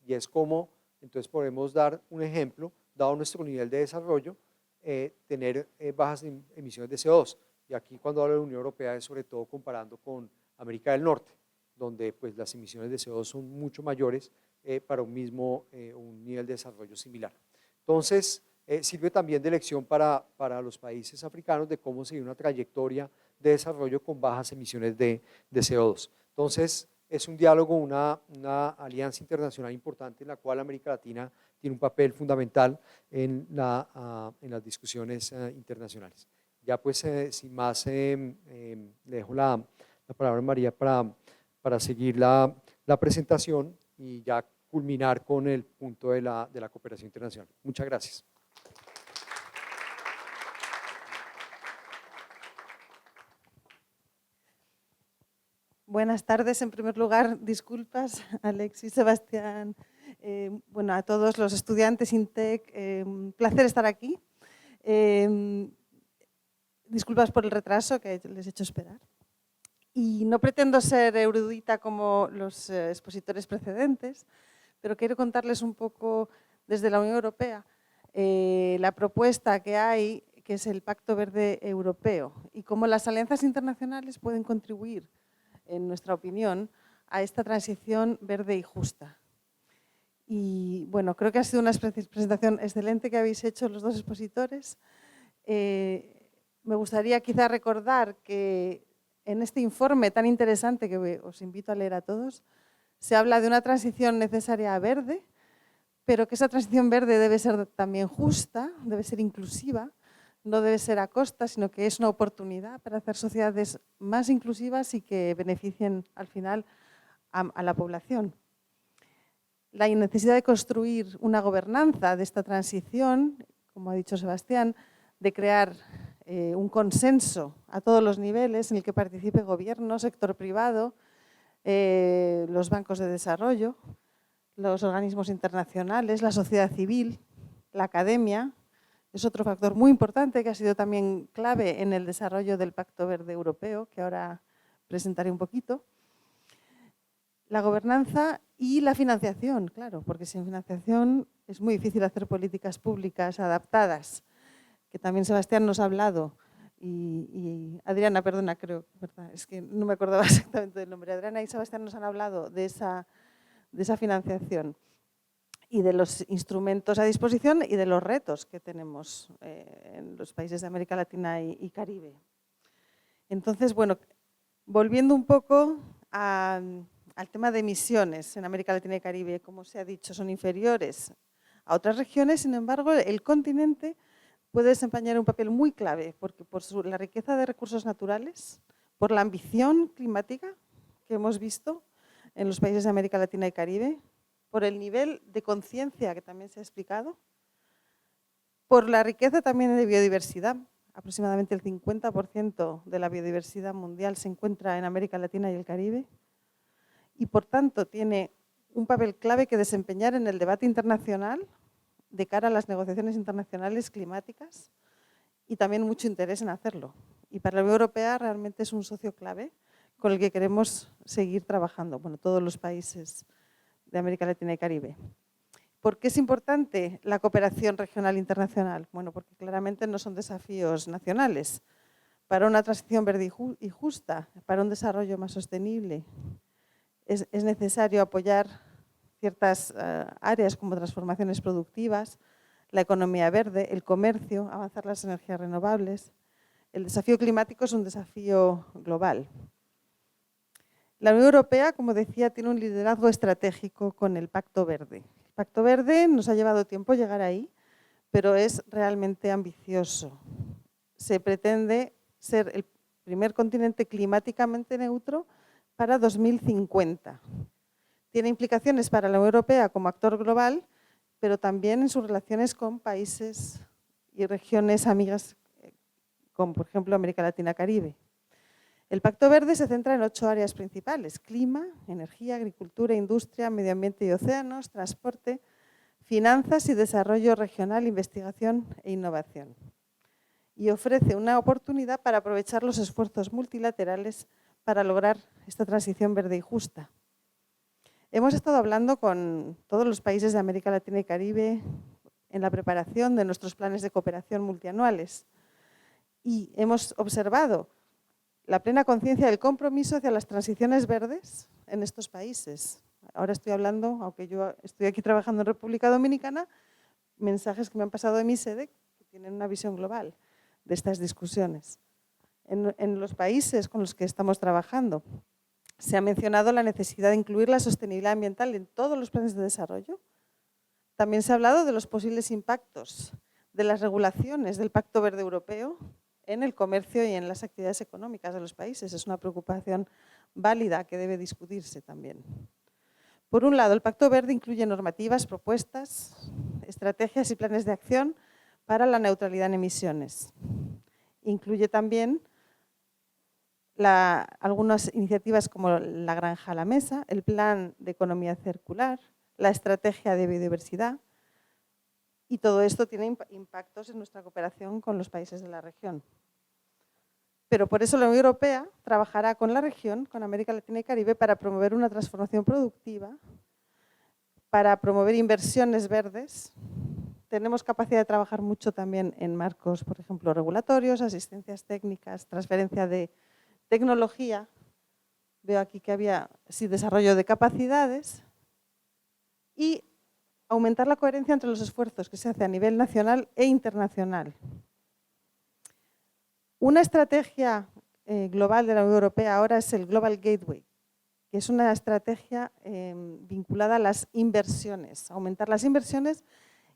y es como entonces podemos dar un ejemplo, dado nuestro nivel de desarrollo, tener bajas emisiones de CO2. Y aquí, cuando hablo de la Unión Europea, es sobre todo comparando con América del Norte, donde pues las emisiones de CO2 son mucho mayores para un nivel de desarrollo similar. Entonces, sirve también de lección para los países africanos de cómo seguir una trayectoria de desarrollo con bajas emisiones de CO2. Entonces, es un diálogo, una alianza internacional importante en la cual América Latina tiene un papel fundamental en las discusiones internacionales. Ya pues, sin más, le dejo la palabra a María para seguir la presentación y ya culminar con el punto de la cooperación internacional. Muchas gracias. Buenas tardes. En primer lugar, disculpas, Alexis, Sebastián, a todos los estudiantes INTEC, un placer estar aquí. Disculpas por el retraso que les he hecho esperar. Y no pretendo ser erudita como los expositores precedentes, pero quiero contarles un poco desde la Unión Europea la propuesta que hay, que es el Pacto Verde Europeo, y cómo las alianzas internacionales pueden contribuir, en nuestra opinión, a esta transición verde y justa. Y bueno, creo que ha sido una presentación excelente que habéis hecho los dos expositores. Me gustaría quizá recordar que en este informe tan interesante que os invito a leer a todos, se habla de una transición necesaria a verde, pero que esa transición verde debe ser también justa, debe ser inclusiva, no debe ser a costa, sino que es una oportunidad para hacer sociedades más inclusivas y que beneficien al final a la población. La necesidad de construir una gobernanza de esta transición, como ha dicho Sebastián, de crear un consenso a todos los niveles en el que participe gobierno, sector privado, los bancos de desarrollo, los organismos internacionales, la sociedad civil, la academia. Es otro factor muy importante que ha sido también clave en el desarrollo del Pacto Verde Europeo, que ahora presentaré un poquito. La gobernanza y la financiación, claro, porque sin financiación es muy difícil hacer políticas públicas adaptadas, que también Sebastián nos ha hablado. Y Adriana, perdona, creo, ¿verdad? Es que no me acordaba exactamente del nombre. Adriana y Sebastián nos han hablado de esa financiación y de los instrumentos a disposición y de los retos que tenemos en los países de América Latina y Caribe. Entonces, bueno, volviendo un poco al tema de emisiones en América Latina y Caribe, como se ha dicho, son inferiores a otras regiones. Sin embargo, el continente puede desempeñar un papel muy clave, porque por la riqueza de recursos naturales, por la ambición climática que hemos visto en los países de América Latina y Caribe, por el nivel de conciencia que también se ha explicado, por la riqueza también de biodiversidad. Aproximadamente el 50% de la biodiversidad mundial se encuentra en América Latina y el Caribe, y por tanto tiene un papel clave que desempeñar en el debate internacional de cara a las negociaciones internacionales climáticas, y también mucho interés en hacerlo. Y para la Unión Europea realmente es un socio clave con el que queremos seguir trabajando, bueno, todos los países de América Latina y Caribe. ¿Por qué es importante la cooperación regional internacional? Bueno, porque claramente no son desafíos nacionales. Para una transición verde y justa, para un desarrollo más sostenible, es necesario apoyar ciertas áreas como transformaciones productivas, la economía verde, el comercio, avanzar las energías renovables. El desafío climático es un desafío global. La Unión Europea, como decía, tiene un liderazgo estratégico con el Pacto Verde. El Pacto Verde nos ha llevado tiempo llegar ahí, pero es realmente ambicioso. Se pretende ser el primer continente climáticamente neutro para 2050. Tiene implicaciones para la Unión Europea como actor global, pero también en sus relaciones con países y regiones amigas, como por ejemplo América Latina, Caribe. El Pacto Verde se centra en 8 áreas principales: clima, energía, agricultura, industria, medio ambiente y océanos, transporte, finanzas y desarrollo regional, investigación e innovación. Y ofrece una oportunidad para aprovechar los esfuerzos multilaterales para lograr esta transición verde y justa. Hemos estado hablando con todos los países de América Latina y Caribe en la preparación de nuestros planes de cooperación multianuales y hemos observado la plena conciencia del compromiso hacia las transiciones verdes en estos países. Ahora estoy hablando, aunque yo estoy aquí trabajando en República Dominicana, mensajes que me han pasado de mi sede que tienen una visión global de estas discusiones. En los países con los que estamos trabajando se ha mencionado la necesidad de incluir la sostenibilidad ambiental en todos los planes de desarrollo. También se ha hablado de los posibles impactos de las regulaciones del Pacto Verde Europeo en el comercio y en las actividades económicas de los países. Es una preocupación válida que debe discutirse también. Por un lado, el Pacto Verde incluye normativas, propuestas, estrategias y planes de acción para la neutralidad en emisiones. Incluye también algunas iniciativas como la Granja a la Mesa, el Plan de Economía Circular, la Estrategia de Biodiversidad, y todo esto tiene impactos en nuestra cooperación con los países de la región. Pero por eso la Unión Europea trabajará con la región, con América Latina y Caribe, para promover una transformación productiva, para promover inversiones verdes. Tenemos capacidad de trabajar mucho también en marcos, por ejemplo, regulatorios, asistencias técnicas, transferencia de tecnología. Veo aquí que había desarrollo de capacidades y aumentar la coherencia entre los esfuerzos que se hace a nivel nacional e internacional. Una estrategia global de la Unión Europea ahora es el Global Gateway, que es una estrategia vinculada a las inversiones, aumentar las inversiones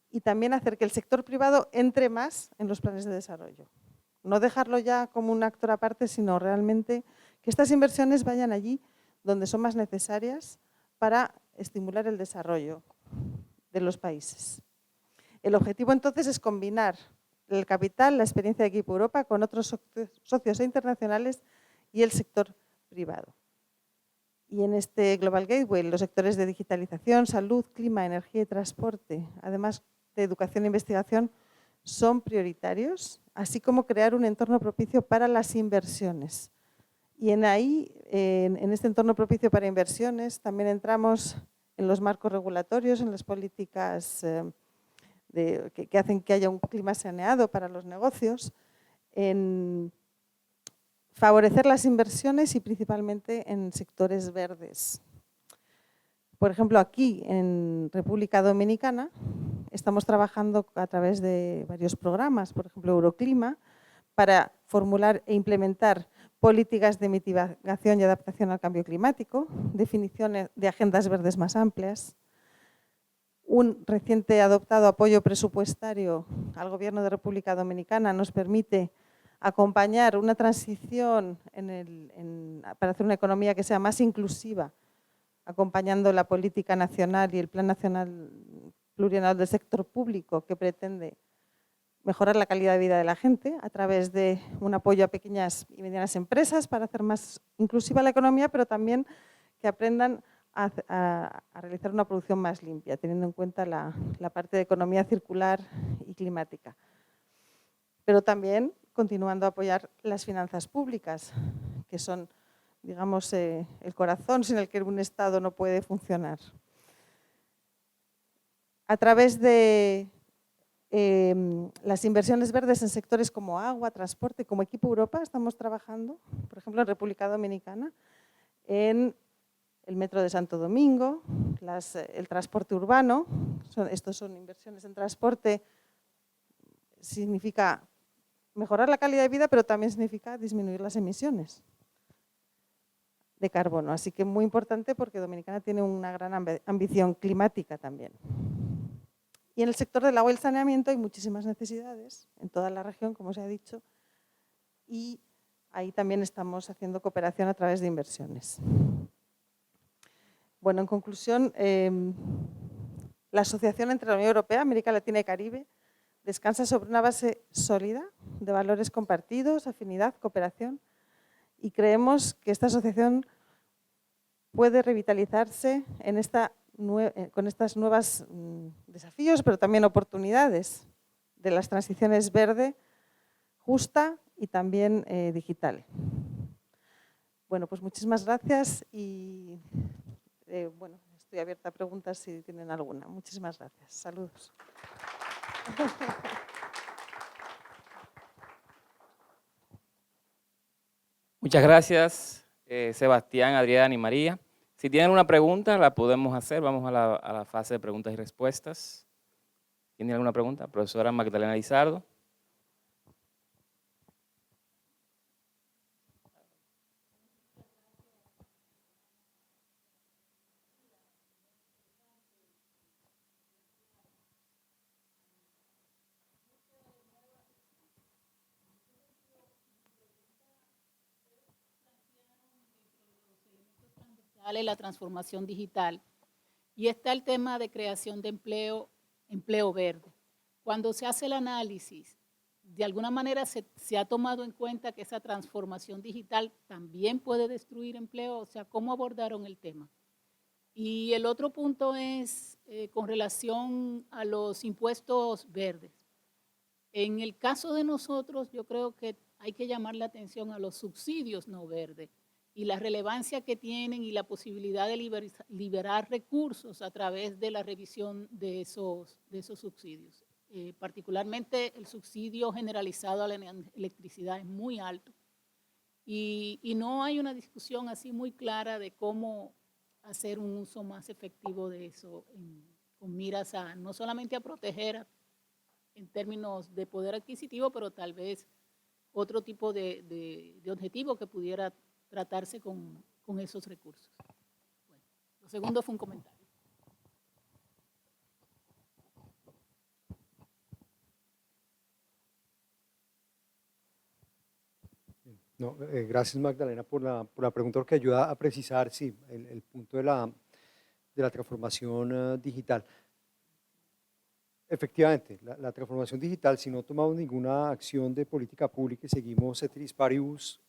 y también hacer que el sector privado entre más en los planes de desarrollo. No dejarlo ya como un actor aparte, sino realmente que estas inversiones vayan allí donde son más necesarias para estimular el desarrollo de los países. El objetivo entonces es combinar el capital, la experiencia de Equipo Europa con otros socios internacionales y el sector privado. Y en este Global Gateway, los sectores de digitalización, salud, clima, energía y transporte, además de educación e investigación, son prioritarios, así como crear un entorno propicio para las inversiones. Y en este entorno propicio para inversiones, también entramos en los marcos regulatorios, en las políticas que hacen que haya un clima saneado para los negocios, en favorecer las inversiones y principalmente en sectores verdes. Por ejemplo, aquí en República Dominicana estamos trabajando a través de varios programas, por ejemplo Euroclima, para formular e implementar políticas de mitigación y adaptación al cambio climático, definiciones de agendas verdes más amplias, un reciente adoptado apoyo presupuestario al Gobierno de República Dominicana nos permite acompañar una transición para hacer una economía que sea más inclusiva, acompañando la política nacional y el Plan Nacional Plurianual del Sector Público, que pretende mejorar la calidad de vida de la gente a través de un apoyo a pequeñas y medianas empresas para hacer más inclusiva la economía, pero también que aprendan a realizar una producción más limpia, teniendo en cuenta la parte de economía circular y climática. Pero también continuando a apoyar las finanzas públicas, que son, digamos, el corazón sin el que un Estado no puede funcionar. A través de las inversiones verdes en sectores como agua, transporte, como Equipo Europa, estamos trabajando, por ejemplo, en República Dominicana, en el metro de Santo Domingo, el transporte urbano. Estos son inversiones en transporte significa mejorar la calidad de vida, pero también significa disminuir las emisiones de carbono. Así que muy importante porque Dominicana tiene una gran ambición climática también. Y en el sector del agua y el saneamiento hay muchísimas necesidades en toda la región, como se ha dicho, y ahí también estamos haciendo cooperación a través de inversiones. Bueno, en conclusión, la asociación entre la Unión Europea, América Latina y Caribe descansa sobre una base sólida de valores compartidos, afinidad, cooperación, y creemos que esta asociación puede revitalizarse con estas nuevas desafíos, pero también oportunidades de las transiciones verde, justa y también digital. Bueno, pues muchísimas gracias y bueno, estoy abierta a preguntas si tienen alguna. Muchísimas gracias. Saludos. Muchas gracias, Sebastián, Adrián y María. Si tienen una pregunta, la podemos hacer. Vamos a la fase de preguntas y respuestas. ¿Tienen alguna pregunta? Profesora Magdalena Lizardo. La transformación digital. Y está el tema de creación de empleo, empleo verde. Cuando se hace el análisis, de alguna manera se ha tomado en cuenta que esa transformación digital también puede destruir empleo, o sea, ¿cómo abordaron el tema? Y el otro punto es con relación a los impuestos verdes. En el caso de nosotros, yo creo que hay que llamar la atención a los subsidios no verdes y la relevancia que tienen y la posibilidad de liberar recursos a través de la revisión de esos subsidios. Particularmente el subsidio generalizado a la electricidad es muy alto y no hay una discusión así muy clara de cómo hacer un uso más efectivo de eso con miras a no solamente a proteger en términos de poder adquisitivo, pero tal vez otro tipo de objetivo que pudiera tratarse con esos recursos. Bueno, lo segundo fue un comentario. No, gracias Magdalena por la pregunta, porque ayuda a precisar sí, el punto de la transformación digital. Efectivamente, la transformación digital, si no tomamos ninguna acción de política pública y seguimos ceteris paribus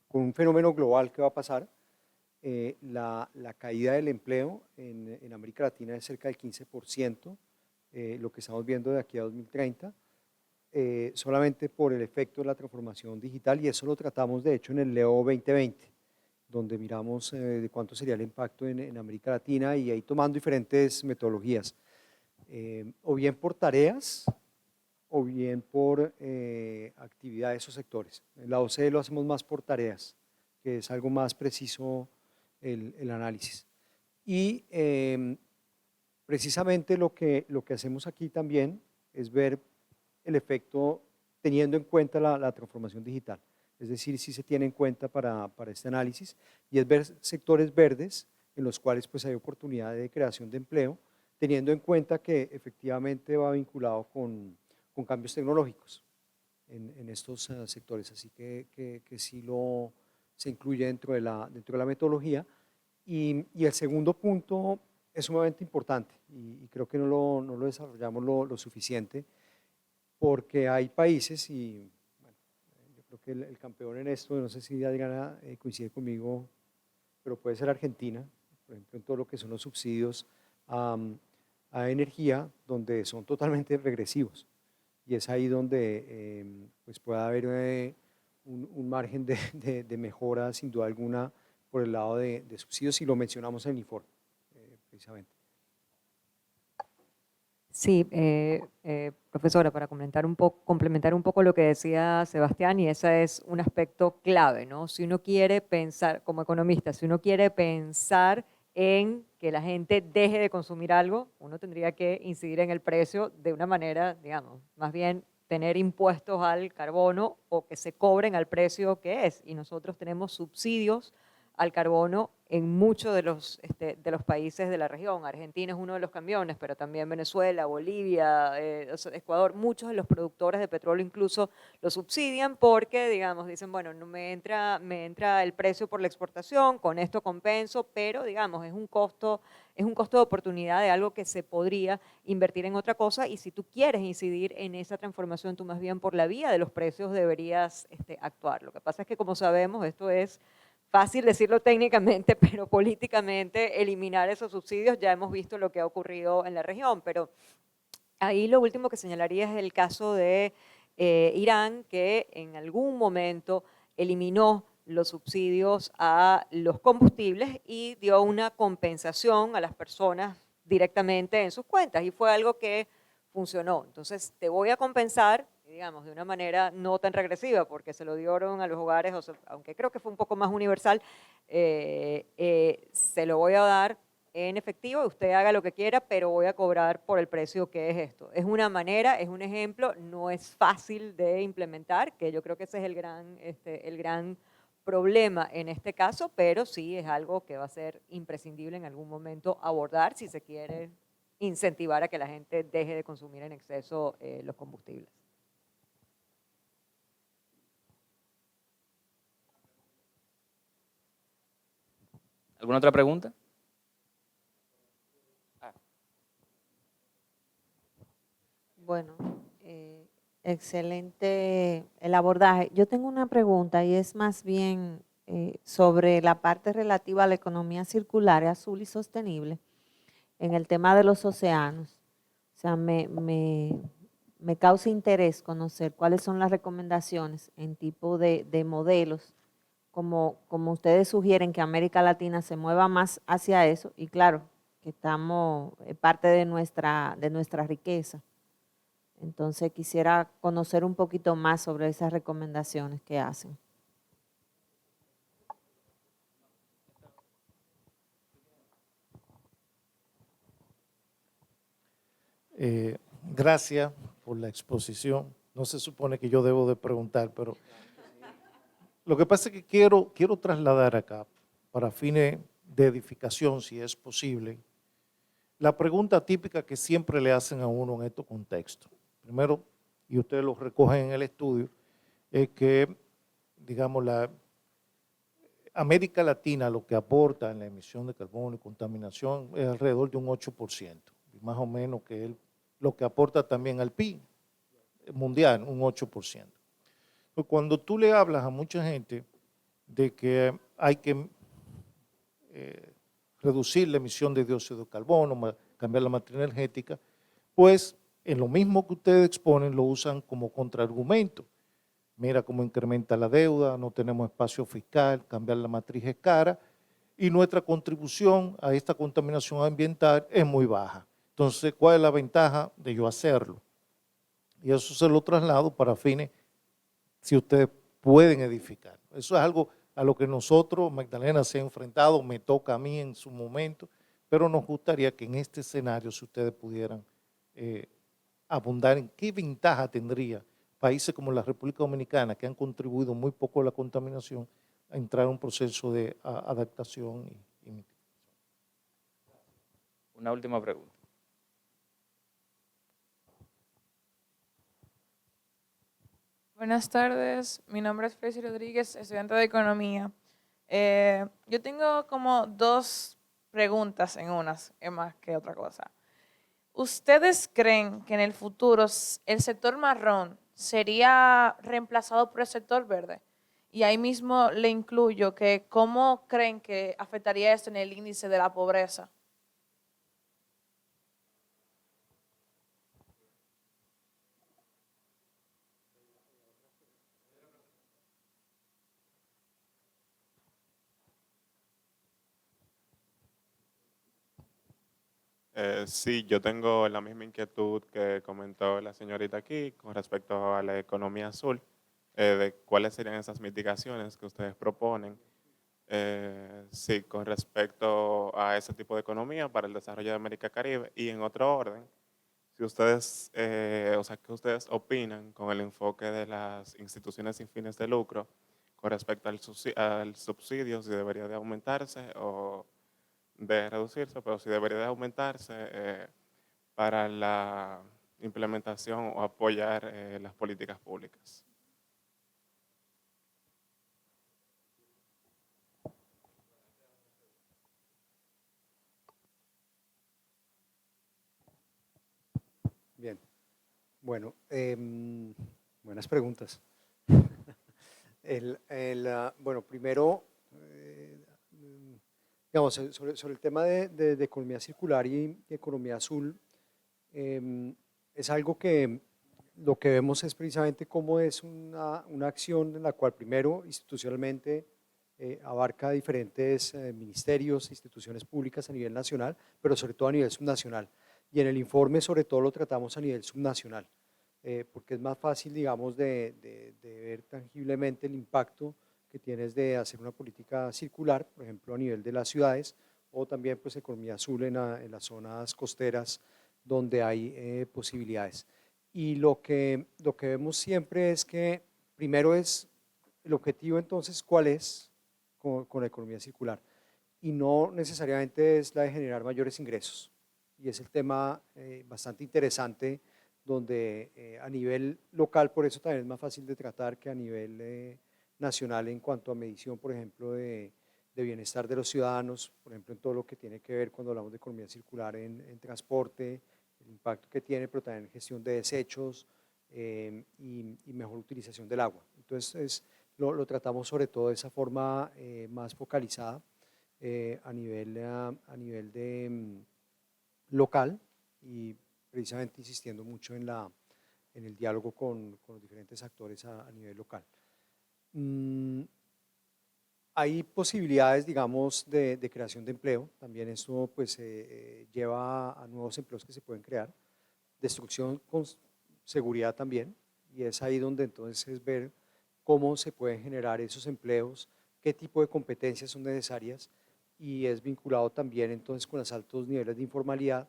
con un fenómeno global que va a pasar, la caída del empleo en América Latina es cerca del 15%, lo que estamos viendo de aquí a 2030, solamente por el efecto de la transformación digital, y eso lo tratamos de hecho en el Leo 2020, donde miramos de cuánto sería el impacto en América Latina y ahí tomando diferentes metodologías, o bien por tareas o bien por actividades o sectores. En la OCDE lo hacemos más por tareas, que es algo más preciso el análisis. Y precisamente lo que hacemos aquí también es ver el efecto teniendo en cuenta la transformación digital. Es decir, si se tiene en cuenta para este análisis, y es ver sectores verdes en los cuales pues, hay oportunidad de creación de empleo, teniendo en cuenta que efectivamente va vinculado con cambios tecnológicos en estos sectores. Así que sí se incluye dentro de la metodología. Y el segundo punto es sumamente importante y creo que no lo desarrollamos lo suficiente, porque hay países, y bueno, yo creo que el campeón en esto, no sé si Adriana coincide conmigo, pero puede ser Argentina, por ejemplo, en todo lo que son los subsidios a energía, donde son totalmente regresivos. Y es ahí donde pues puede haber un margen de mejora, sin duda alguna, por el lado de subsidios, y lo mencionamos en el informe, precisamente. Sí, profesora, para complementar un poco lo que decía Sebastián, y ese es un aspecto clave, ¿no? Si uno quiere pensar, como economista, si uno quiere pensar en que la gente deje de consumir algo, uno tendría que incidir en el precio de una manera, digamos, más bien tener impuestos al carbono o que se cobren al precio que es. Y nosotros tenemos subsidios al carbono en muchos de los países de la región. Argentina es uno de los camiones, pero también Venezuela, Bolivia, Ecuador, muchos de los productores de petróleo incluso lo subsidian porque, digamos, dicen, bueno, no me entra el precio por la exportación, con esto compenso, pero, digamos, es un costo de oportunidad de algo que se podría invertir en otra cosa, y si tú quieres incidir en esa transformación, tú más bien por la vía de los precios deberías actuar. Lo que pasa es que, como sabemos, esto es fácil decirlo técnicamente, pero políticamente eliminar esos subsidios, ya hemos visto lo que ha ocurrido en la región, pero ahí lo último que señalaría es el caso de Irán, que en algún momento eliminó los subsidios a los combustibles y dio una compensación a las personas directamente en sus cuentas, y fue algo que funcionó. Entonces, te voy a compensar, digamos, de una manera no tan regresiva, porque se lo dieron a los hogares, o sea, aunque creo que fue un poco más universal, se lo voy a dar en efectivo, usted haga lo que quiera, pero voy a cobrar por el precio que es esto. Es una manera, es un ejemplo, no es fácil de implementar, que yo creo que ese es el gran problema en este caso, pero sí es algo que va a ser imprescindible en algún momento abordar si se quiere incentivar a que la gente deje de consumir en exceso los combustibles. ¿Alguna otra pregunta? Bueno, excelente el abordaje. Yo tengo una pregunta y es más bien sobre la parte relativa a la economía circular, azul y sostenible en el tema de los océanos. O sea, me causa interés conocer cuáles son las recomendaciones en tipo de modelos, como ustedes sugieren que América Latina se mueva más hacia eso, y claro, que estamos parte de nuestra riqueza. Entonces quisiera conocer un poquito más sobre esas recomendaciones que hacen. Gracias por la exposición. No se supone que yo debo de preguntar, pero lo que pasa es que quiero trasladar acá, para fines de edificación, si es posible, la pregunta típica que siempre le hacen a uno en estos contextos. Primero, y ustedes lo recogen en el estudio, es que, digamos, la América Latina lo que aporta en la emisión de carbono y contaminación es alrededor de un 8%, y más o menos que es lo que aporta también al PIB mundial, un 8%. Pues cuando tú le hablas a mucha gente de que hay que reducir la emisión de dióxido de carbono, cambiar la matriz energética, pues en lo mismo que ustedes exponen lo usan como contraargumento. Mira cómo incrementa la deuda, no tenemos espacio fiscal, cambiar la matriz es cara y nuestra contribución a esta contaminación ambiental es muy baja. Entonces, ¿cuál es la ventaja de yo hacerlo? Y eso se lo traslado para fines si ustedes pueden edificar. Eso es algo a lo que nosotros, Magdalena, se ha enfrentado, me toca a mí en su momento, pero nos gustaría que en este escenario, si ustedes pudieran abundar en qué ventaja tendría países como la República Dominicana, que han contribuido muy poco a la contaminación, a entrar en un proceso de adaptación y mitigación. Una última pregunta. Buenas tardes, mi nombre es Tracy Rodríguez, estudiante de Economía. Yo tengo como dos preguntas en unas, es más que otra cosa. ¿Ustedes creen que en el futuro el sector marrón sería reemplazado por el sector verde? Y ahí mismo le incluyo que ¿cómo creen que afectaría esto en el índice de la pobreza? Sí, yo tengo la misma inquietud que comentó la señorita aquí con respecto a la economía azul, de cuáles serían esas mitigaciones que ustedes proponen. Sí, con respecto a ese tipo de economía para el desarrollo de América Caribe, y en otro orden, si ustedes, o sea, ¿qué ustedes opinan con el enfoque de las instituciones sin fines de lucro con respecto al subsidio, si debería de aumentarse o de reducirse, pero si debería de aumentarse para la implementación o apoyar las políticas públicas? Bien, bueno, buenas preguntas. Bueno, primero, digamos, sobre el tema de economía circular y economía azul, es algo que lo que vemos es precisamente cómo es una acción en la cual primero institucionalmente abarca diferentes ministerios, instituciones públicas a nivel nacional, pero sobre todo a nivel subnacional. Y en el informe sobre todo lo tratamos a nivel subnacional, porque es más fácil, digamos, de ver tangiblemente el impacto que tienes de hacer una política circular, por ejemplo, a nivel de las ciudades, o también pues economía azul en las zonas costeras donde hay posibilidades. Y lo que vemos siempre es que primero es el objetivo entonces, ¿cuál es con la economía circular? Y no necesariamente es la de generar mayores ingresos. Y es el tema bastante interesante donde a nivel local, por eso también es más fácil de tratar que a nivel nacional en cuanto a medición, por ejemplo, de bienestar de los ciudadanos, por ejemplo, en todo lo que tiene que ver cuando hablamos de economía circular en transporte, el impacto que tiene, pero también en gestión de desechos y mejor utilización del agua. Entonces, lo tratamos sobre todo de esa forma más focalizada a nivel de local y precisamente insistiendo mucho en el diálogo con los diferentes actores a nivel local. Hay posibilidades, digamos, de creación de empleo, también esto pues lleva a nuevos empleos que se pueden crear, destrucción con seguridad también, y es ahí donde entonces es ver cómo se pueden generar esos empleos, qué tipo de competencias son necesarias, y es vinculado también entonces con los altos niveles de informalidad,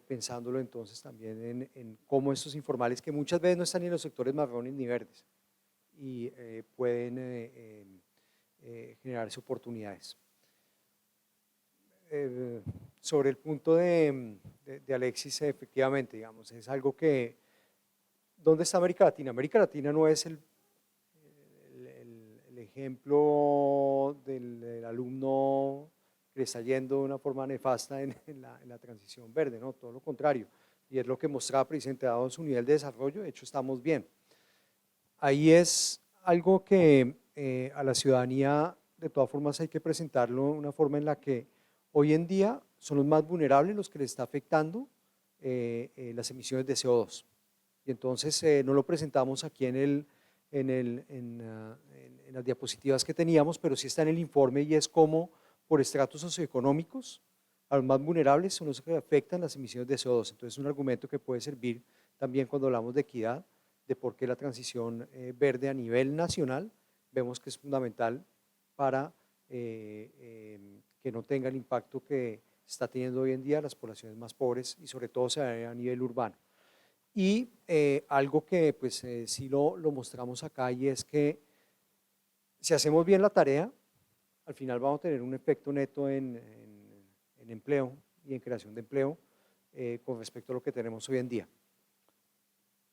pensándolo entonces también en cómo estos informales, que muchas veces no están ni en los sectores marrones ni verdes, y pueden generarse oportunidades. Sobre el punto de Alexis, efectivamente, digamos, es algo que, ¿dónde está América Latina? América Latina no es el ejemplo del alumno que le está yendo de una forma nefasta en la transición verde, ¿no? Todo lo contrario, y es lo que mostraba precisamente dado su nivel de desarrollo, de hecho estamos bien. Ahí es algo que a la ciudadanía de todas formas hay que presentarlo de una forma en la que hoy en día son los más vulnerables los que les está afectando las emisiones de CO2. Y entonces no lo presentamos aquí en las diapositivas que teníamos, pero sí está en el informe y es como por estratos socioeconómicos a los más vulnerables son los que afectan las emisiones de CO2. Entonces es un argumento que puede servir también cuando hablamos de equidad, de por qué la transición verde a nivel nacional vemos que es fundamental para que no tenga el impacto que está teniendo hoy en día las poblaciones más pobres y sobre todo a nivel urbano. Y algo que pues sí lo mostramos acá y es que si hacemos bien la tarea, al final vamos a tener un efecto neto en empleo y en creación de empleo con respecto a lo que tenemos hoy en día.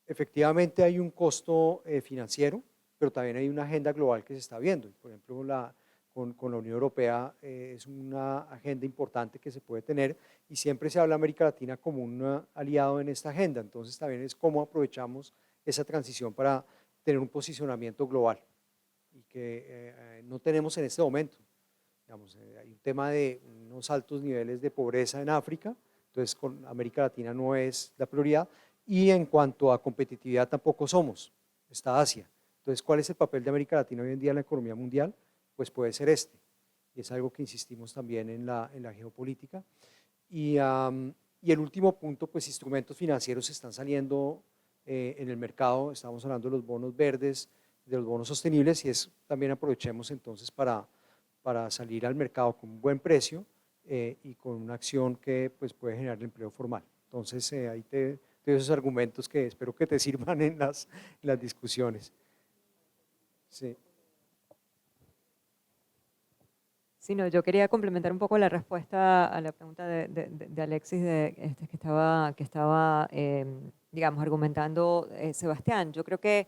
Efectivamente hay un costo financiero, pero también hay una agenda global que se está viendo. Por ejemplo, con la Unión Europea es una agenda importante que se puede tener y siempre se habla de América Latina como un aliado en esta agenda. Entonces también es cómo aprovechamos esa transición para tener un posicionamiento global y que no tenemos en este momento. Digamos, hay un tema de unos altos niveles de pobreza en África, entonces con América Latina no es la prioridad. Y en cuanto a competitividad tampoco somos, está Asia. Entonces, ¿cuál es el papel de América Latina hoy en día en la economía mundial? Pues puede ser este, y es algo que insistimos también en la geopolítica. Y el último punto, pues instrumentos financieros están saliendo en el mercado, estamos hablando de los bonos verdes, de los bonos sostenibles, y también aprovechemos entonces para salir al mercado con un buen precio y con una acción que pues puede generar el empleo formal. Entonces, ahí te de esos argumentos que espero que te sirvan en las discusiones. Sí. Sí, no, yo quería complementar un poco la respuesta a la pregunta de Alexis que estaba digamos, argumentando Sebastián. Yo creo que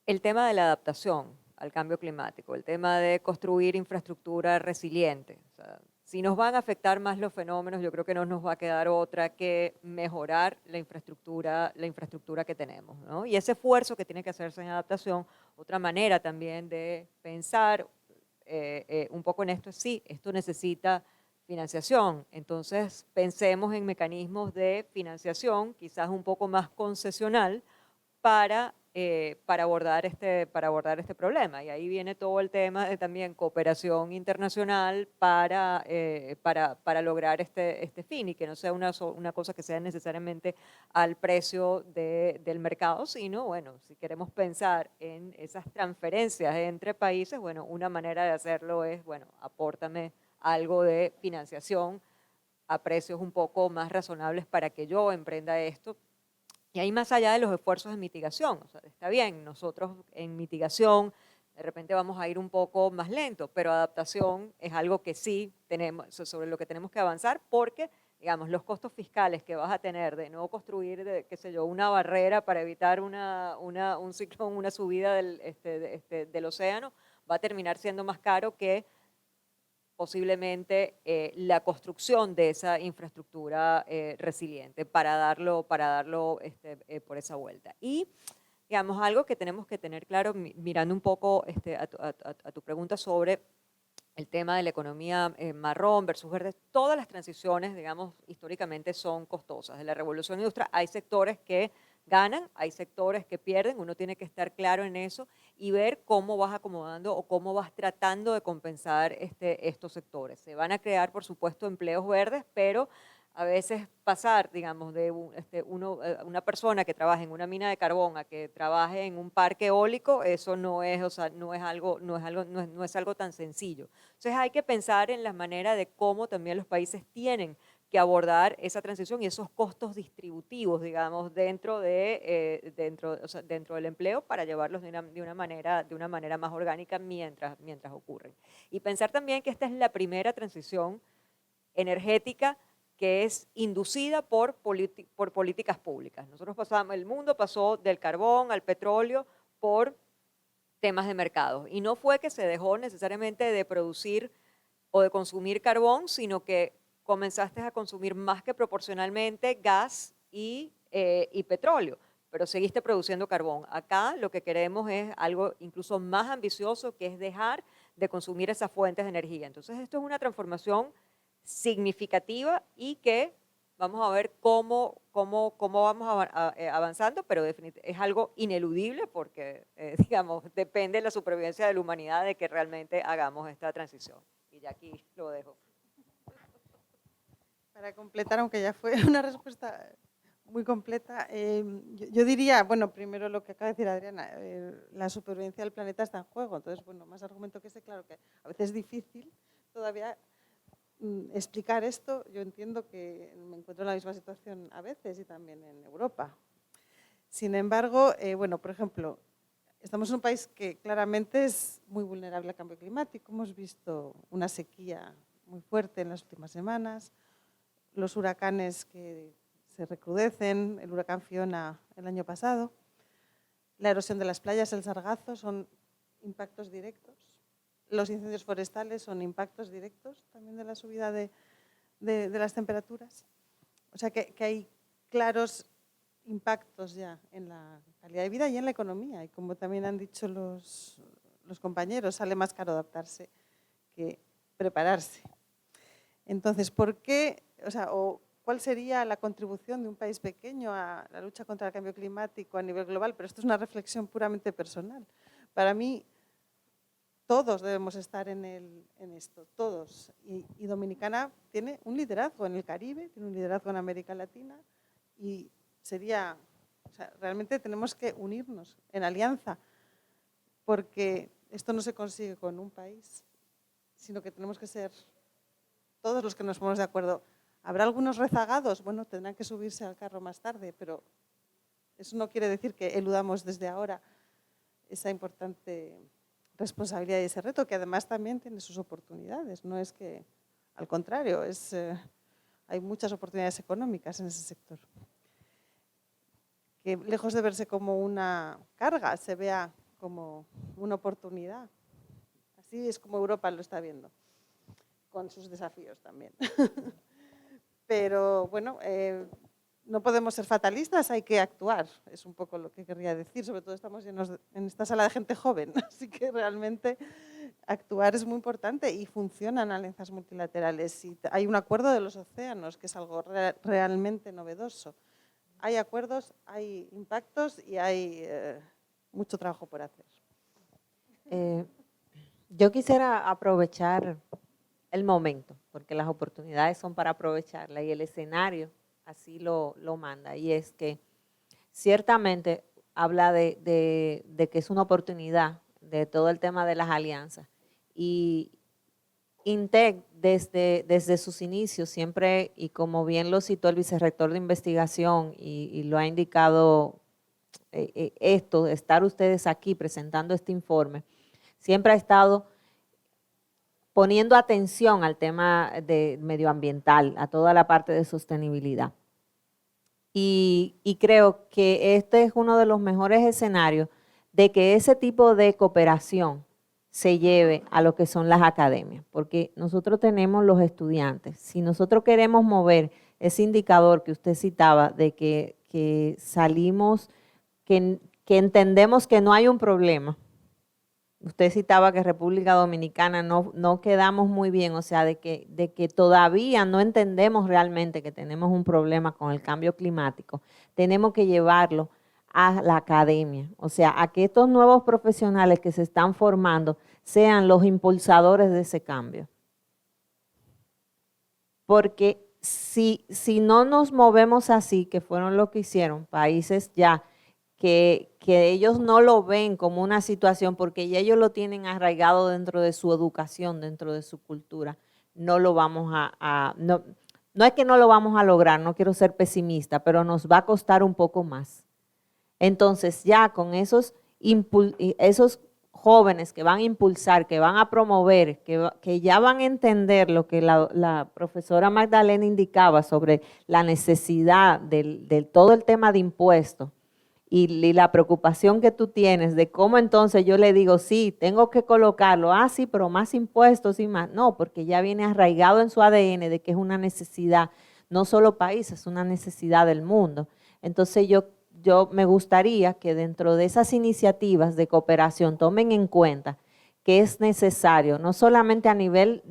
el tema de la adaptación al cambio climático, el tema de construir infraestructura resiliente, o sea, si nos van a afectar más los fenómenos, yo creo que no nos va a quedar otra que mejorar la infraestructura que tenemos, ¿no? Y ese esfuerzo que tiene que hacerse en adaptación, otra manera también de pensar un poco en esto es, sí, esto necesita financiación, entonces pensemos en mecanismos de financiación, quizás un poco más concesional, para abordar este problema. Y ahí viene todo el tema de también cooperación internacional para lograr este fin y que no sea una cosa que sea necesariamente al precio del mercado, sino, bueno, si queremos pensar en esas transferencias entre países, bueno, una manera de hacerlo es, bueno, apórtame algo de financiación a precios un poco más razonables para que yo emprenda esto. Y ahí más allá de los esfuerzos de mitigación, o sea, está bien, nosotros en mitigación de repente vamos a ir un poco más lento, pero adaptación es algo que sí tenemos, sobre lo que tenemos que avanzar porque, digamos, los costos fiscales que vas a tener de no construir, qué sé yo, una barrera para evitar un ciclón, una subida del océano, va a terminar siendo más caro que posiblemente la construcción de esa infraestructura resiliente para darlo por esa vuelta. Y, digamos, algo que tenemos que tener claro, mirando un poco a tu pregunta sobre el tema de la economía marrón versus verde, todas las transiciones, digamos, históricamente son costosas. De la revolución industrial hay sectores que ganan, hay sectores que pierden, uno tiene que estar claro en eso y ver cómo vas acomodando o cómo vas tratando de compensar estos sectores. Se van a crear, por supuesto, empleos verdes, pero a veces pasar, digamos, de una persona que trabaja en una mina de carbón a que trabaje en un parque eólico, eso no es algo tan sencillo. Entonces hay que pensar en la manera de cómo también los países tienen que abordar esa transición y esos costos distributivos, digamos, dentro del empleo para llevarlos de una manera más orgánica mientras ocurren. Y pensar también que esta es la primera transición energética que es inducida por políticas públicas. El mundo pasó del carbón al petróleo por temas de mercado y no fue que se dejó necesariamente de producir o de consumir carbón, sino que comenzaste a consumir más que proporcionalmente gas y petróleo, pero seguiste produciendo carbón. Acá lo que queremos es algo incluso más ambicioso, que es dejar de consumir esas fuentes de energía. Entonces esto es una transformación significativa y que vamos a ver cómo vamos avanzando, pero es algo ineludible porque, digamos, depende de la supervivencia de la humanidad de que realmente hagamos esta transición. Y ya aquí lo dejo. Para completar, aunque ya fue una respuesta muy completa, yo diría, bueno, primero lo que acaba de decir Adriana, la supervivencia del planeta está en juego, entonces, bueno, más argumento que ese, claro que a veces es difícil todavía explicar esto. Yo entiendo que me encuentro en la misma situación a veces y también en Europa. Sin embargo, bueno, por ejemplo, estamos en un país que claramente es muy vulnerable al cambio climático. Hemos visto una sequía muy fuerte en las últimas semanas, los huracanes que se recrudecen, el huracán Fiona el año pasado, la erosión de las playas, el sargazo, son impactos directos. Los incendios forestales son impactos directos también de la subida de las temperaturas. O sea que hay claros impactos ya en la calidad de vida y en la economía. Y como también han dicho los compañeros, sale más caro adaptarse que prepararse. Entonces, ¿por qué, cuál sería la contribución de un país pequeño a la lucha contra el cambio climático a nivel global? Pero esto es una reflexión puramente personal. Para mí, todos debemos estar en esto, todos. Y Dominicana tiene un liderazgo en el Caribe, tiene un liderazgo en América Latina y realmente tenemos que unirnos en alianza porque esto no se consigue con un país, sino que tenemos que ser todos los que nos ponemos de acuerdo ¿Habrá algunos rezagados? Bueno, tendrán que subirse al carro más tarde, pero eso no quiere decir que eludamos desde ahora esa importante responsabilidad y ese reto, que además también tiene sus oportunidades. No es que, al contrario, hay muchas oportunidades económicas en ese sector. Que lejos de verse como una carga, se vea como una oportunidad. Así es como Europa lo está viendo, con sus desafíos también. Pero bueno, no podemos ser fatalistas, hay que actuar. Es un poco lo que querría decir, sobre todo estamos llenos en esta sala de gente joven, así que realmente actuar es muy importante y funcionan alianzas multilaterales. Y hay un acuerdo de los océanos, que es algo realmente novedoso. Hay acuerdos, hay impactos y hay mucho trabajo por hacer. Yo quisiera aprovechar el momento, porque las oportunidades son para aprovecharla y el escenario así lo manda. Y es que ciertamente habla de que es una oportunidad de todo el tema de las alianzas. Y INTEC desde sus inicios siempre, y como bien lo citó el vicerrector de investigación y lo ha indicado estar ustedes aquí presentando este informe, siempre ha estado poniendo atención al tema medioambiental, a toda la parte de sostenibilidad. Y creo que este es uno de los mejores escenarios de que ese tipo de cooperación se lleve a lo que son las academias, porque nosotros tenemos los estudiantes. Si nosotros queremos mover ese indicador que usted citaba de que salimos, que entendemos que no hay un problema. Usted citaba que República Dominicana no quedamos muy bien, o sea, de que todavía no entendemos realmente que tenemos un problema con el cambio climático. Tenemos que llevarlo a la academia, o sea, a que estos nuevos profesionales que se están formando sean los impulsadores de ese cambio. Porque si no nos movemos así, que fueron lo que hicieron países ya, que ellos no lo ven como una situación porque ya ellos lo tienen arraigado dentro de su educación, dentro de su cultura, no lo vamos no es que no lo vamos a lograr, no quiero ser pesimista, pero nos va a costar un poco más. Entonces ya con esos jóvenes que van a impulsar, que van a promover, que ya van a entender lo que la profesora Magdalena indicaba sobre la necesidad de todo el tema de impuestos, y la preocupación que tú tienes de cómo entonces yo le digo, sí, tengo que colocarlo, sí, pero más impuestos y más. No, porque ya viene arraigado en su ADN de que es una necesidad, no solo país, es una necesidad del mundo. Entonces yo me gustaría que dentro de esas iniciativas de cooperación tomen en cuenta que es necesario, no solamente a nivel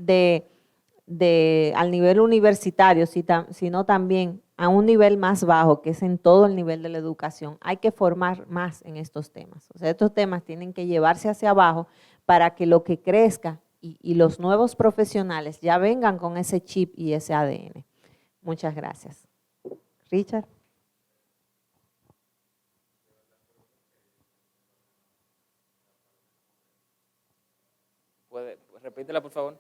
al nivel universitario, sino también a un nivel más bajo, que es en todo el nivel de la educación. Hay que formar más en estos temas. O sea, estos temas tienen que llevarse hacia abajo para que lo que crezca y los nuevos profesionales ya vengan con ese chip y ese ADN. Muchas gracias. Richard. Repítela, por favor.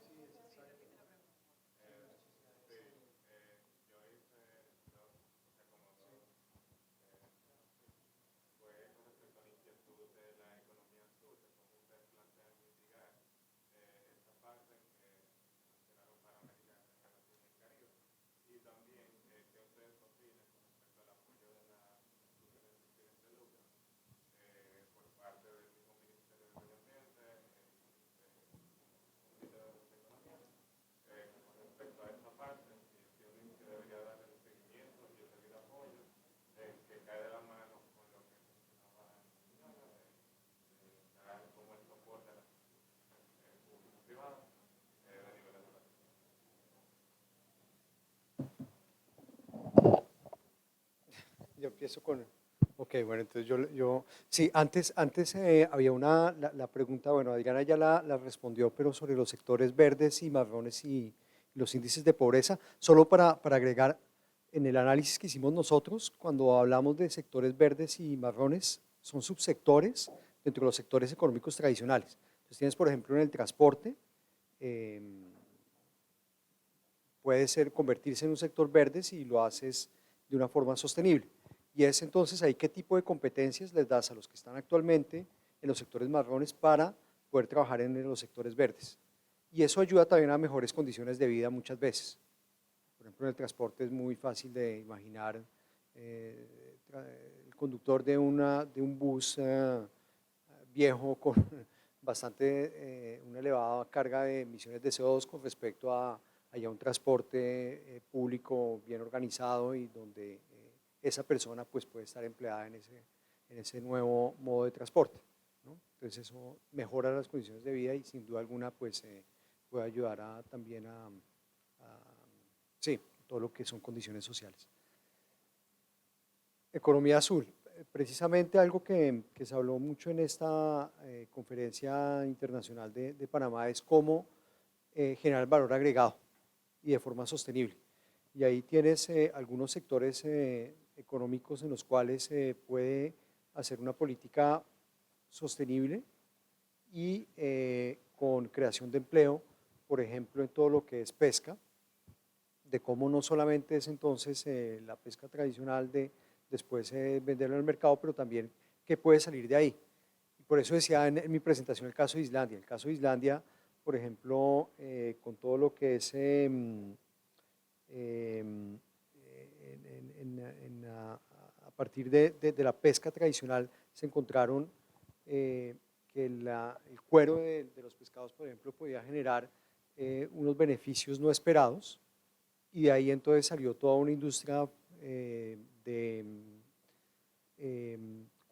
Yo empiezo con... Ok, bueno, entonces sí, antes había la pregunta, bueno, Adriana ya la respondió, pero sobre los sectores verdes y marrones y los índices de pobreza, solo para agregar, en el análisis que hicimos nosotros, cuando hablamos de sectores verdes y marrones, son subsectores dentro de los sectores económicos tradicionales. Entonces tienes, por ejemplo, en el transporte, puede convertirse en un sector verde si lo haces de una forma sostenible. Y es entonces ahí qué tipo de competencias les das a los que están actualmente en los sectores marrones para poder trabajar en los sectores verdes. Y eso ayuda también a mejores condiciones de vida muchas veces. Por ejemplo, en el transporte es muy fácil de imaginar el conductor de un bus viejo con una elevada carga de emisiones de CO2 con respecto a un transporte público bien organizado y donde esa persona pues, puede estar empleada en ese nuevo modo de transporte, ¿no? Entonces eso mejora las condiciones de vida y sin duda alguna pues, puede ayudar también a sí, todo lo que son condiciones sociales. Economía azul. Precisamente algo que se habló mucho en esta conferencia internacional de Panamá es cómo generar valor agregado y de forma sostenible. Y ahí tienes algunos sectores económicos en los cuales se puede hacer una política sostenible y con creación de empleo, por ejemplo, en todo lo que es pesca, de cómo no solamente es entonces la pesca tradicional de después venderlo en el mercado, pero también qué puede salir de ahí. Y por eso decía en mi presentación el caso de Islandia. El caso de Islandia, por ejemplo, con todo lo que es a partir de la pesca tradicional, se encontraron que el cuero de los pescados, por ejemplo, podía generar unos beneficios no esperados, y de ahí entonces salió toda una industria de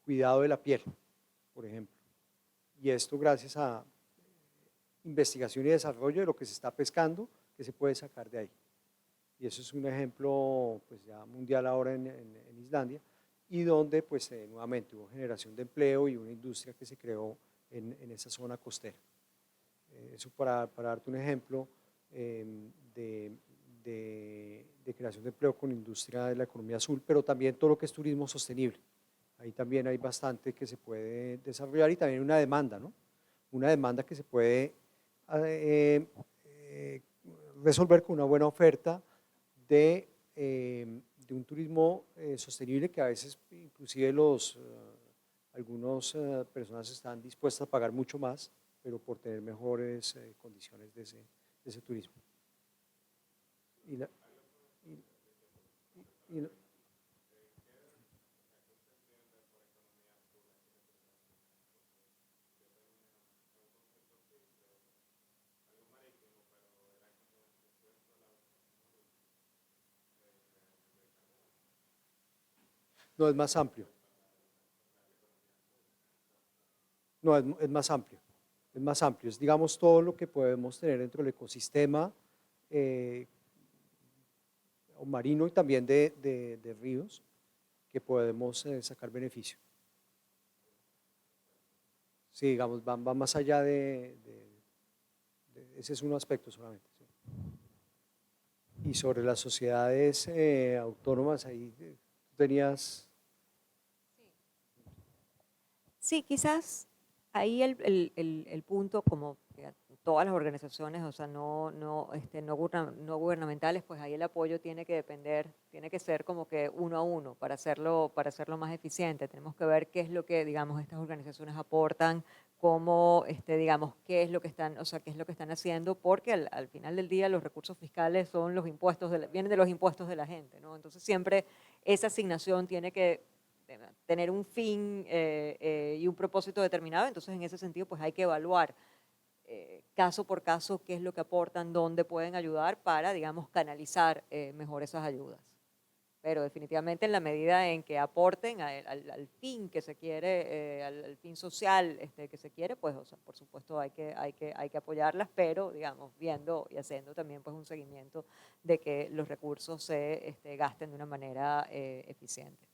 cuidado de la piel, por ejemplo. Y esto gracias a investigación y desarrollo de lo que se está pescando, que se puede sacar de ahí. Y eso es un ejemplo pues, ya mundial ahora en Islandia, y donde pues, nuevamente hubo generación de empleo y una industria que se creó en esa zona costera. Eso para darte un ejemplo de creación de empleo con industria de la economía azul, pero también todo lo que es turismo sostenible. Ahí también hay bastante que se puede desarrollar y también una demanda, ¿no? Una demanda que se puede resolver con una buena oferta de un turismo sostenible que a veces inclusive algunas personas están dispuestas a pagar mucho más, pero por tener mejores condiciones de ese turismo. No, es más amplio. No, es más amplio. Es más amplio. Es, digamos, todo lo que podemos tener dentro del ecosistema marino y también de ríos que podemos sacar beneficio. Sí, digamos, va más allá ese es un aspecto solamente. Sí. Y sobre las sociedades autónomas, ahí tenías... Sí, quizás ahí el punto, como todas las organizaciones, o sea, no gubernamentales, pues ahí el apoyo tiene que depender, tiene que ser como que uno a uno para hacerlo más eficiente. Tenemos que ver qué es lo que, digamos, estas organizaciones aportan, cómo, digamos, qué es lo que están, o sea, qué es lo que están haciendo, porque al final del día los recursos fiscales son los impuestos, vienen de los impuestos de la gente, ¿no? Entonces siempre esa asignación tiene que tener un fin y un propósito determinado, entonces en ese sentido pues hay que evaluar caso por caso qué es lo que aportan, dónde pueden ayudar para, digamos, canalizar mejor esas ayudas. Pero definitivamente en la medida en que aporten al fin que se quiere, al fin social que se quiere, pues o sea, por supuesto hay que apoyarlas, pero digamos, viendo y haciendo también pues un seguimiento de que los recursos se gasten de una manera eficiente.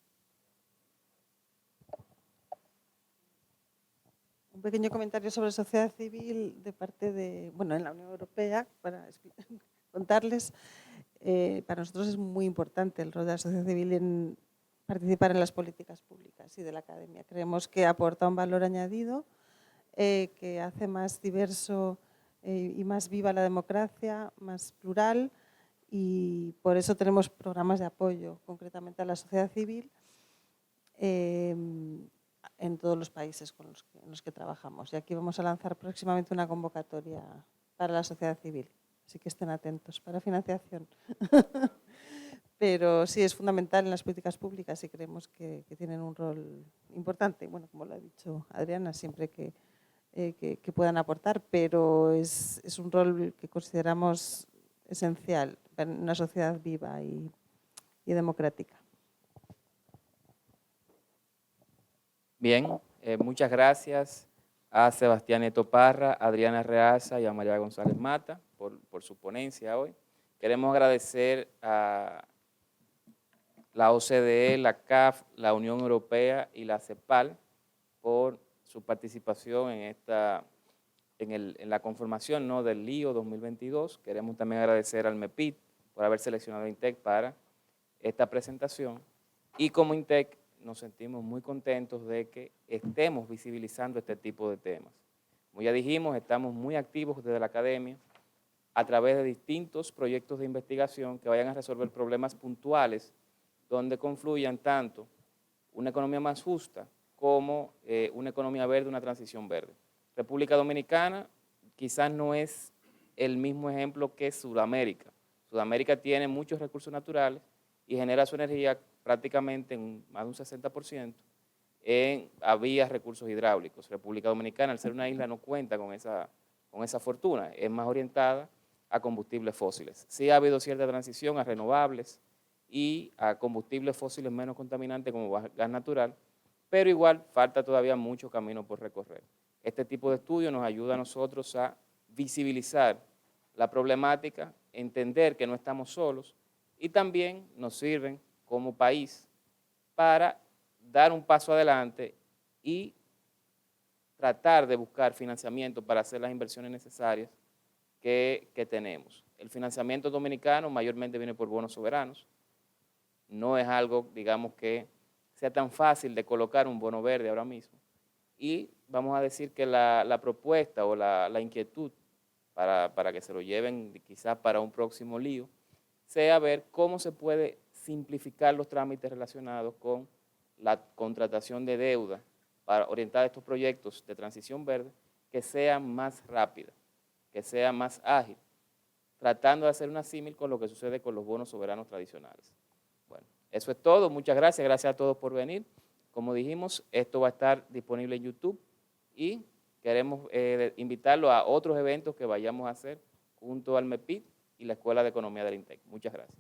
Un pequeño comentario sobre sociedad civil de parte de, bueno, en la Unión Europea, para contarles, para nosotros es muy importante el rol de la sociedad civil en participar en las políticas públicas y de la academia. Creemos que aporta un valor añadido, que hace más diverso y más viva la democracia, más plural y por eso tenemos programas de apoyo concretamente a la sociedad civil en todos los países en los que trabajamos. Y aquí vamos a lanzar próximamente una convocatoria para la sociedad civil, así que estén atentos para financiación. Pero sí es fundamental en las políticas públicas y creemos que tienen un rol importante. Bueno, como lo ha dicho Adriana, siempre que puedan aportar, pero es un rol que consideramos esencial en una sociedad viva y democrática. Bien, muchas gracias a Sebastián Nieto Parra, a Adriana Reaza y a María González Mata por su ponencia hoy. Queremos agradecer a la OCDE, la CAF, la Unión Europea y la CEPAL por su participación en la conformación, ¿no?, del LIO 2022. Queremos también agradecer al MEPIT por haber seleccionado a INTEC para esta presentación. Y como INTEC nos sentimos muy contentos de que estemos visibilizando este tipo de temas. Como ya dijimos, estamos muy activos desde la academia a través de distintos proyectos de investigación que vayan a resolver problemas puntuales donde confluyan tanto una economía más justa como una economía verde, una transición verde. República Dominicana quizás no es el mismo ejemplo que Sudamérica. Sudamérica tiene muchos recursos naturales y genera su energía prácticamente en más de un 60% a vías recursos hidráulicos. República Dominicana, al ser una isla, no cuenta con esa fortuna, es más orientada a combustibles fósiles. Sí ha habido cierta transición a renovables y a combustibles fósiles menos contaminantes como gas natural, pero igual falta todavía mucho camino por recorrer. Este tipo de estudios nos ayuda a nosotros a visibilizar la problemática, entender que no estamos solos y también nos sirven como país para dar un paso adelante y tratar de buscar financiamiento para hacer las inversiones necesarias que tenemos. El financiamiento dominicano mayormente viene por bonos soberanos. No es algo, digamos, que sea tan fácil de colocar un bono verde ahora mismo. Y vamos a decir que la propuesta o la inquietud para que se lo lleven quizás para un próximo lío, sea ver cómo se puede simplificar los trámites relacionados con la contratación de deuda para orientar estos proyectos de transición verde que sean más rápidas, que sean más ágiles, tratando de hacer una símil con lo que sucede con los bonos soberanos tradicionales. Bueno, eso es todo. Muchas gracias. Gracias a todos por venir. Como dijimos, esto va a estar disponible en YouTube y queremos invitarlo a otros eventos que vayamos a hacer junto al MEPIT y la Escuela de Economía del INTEC. Muchas gracias.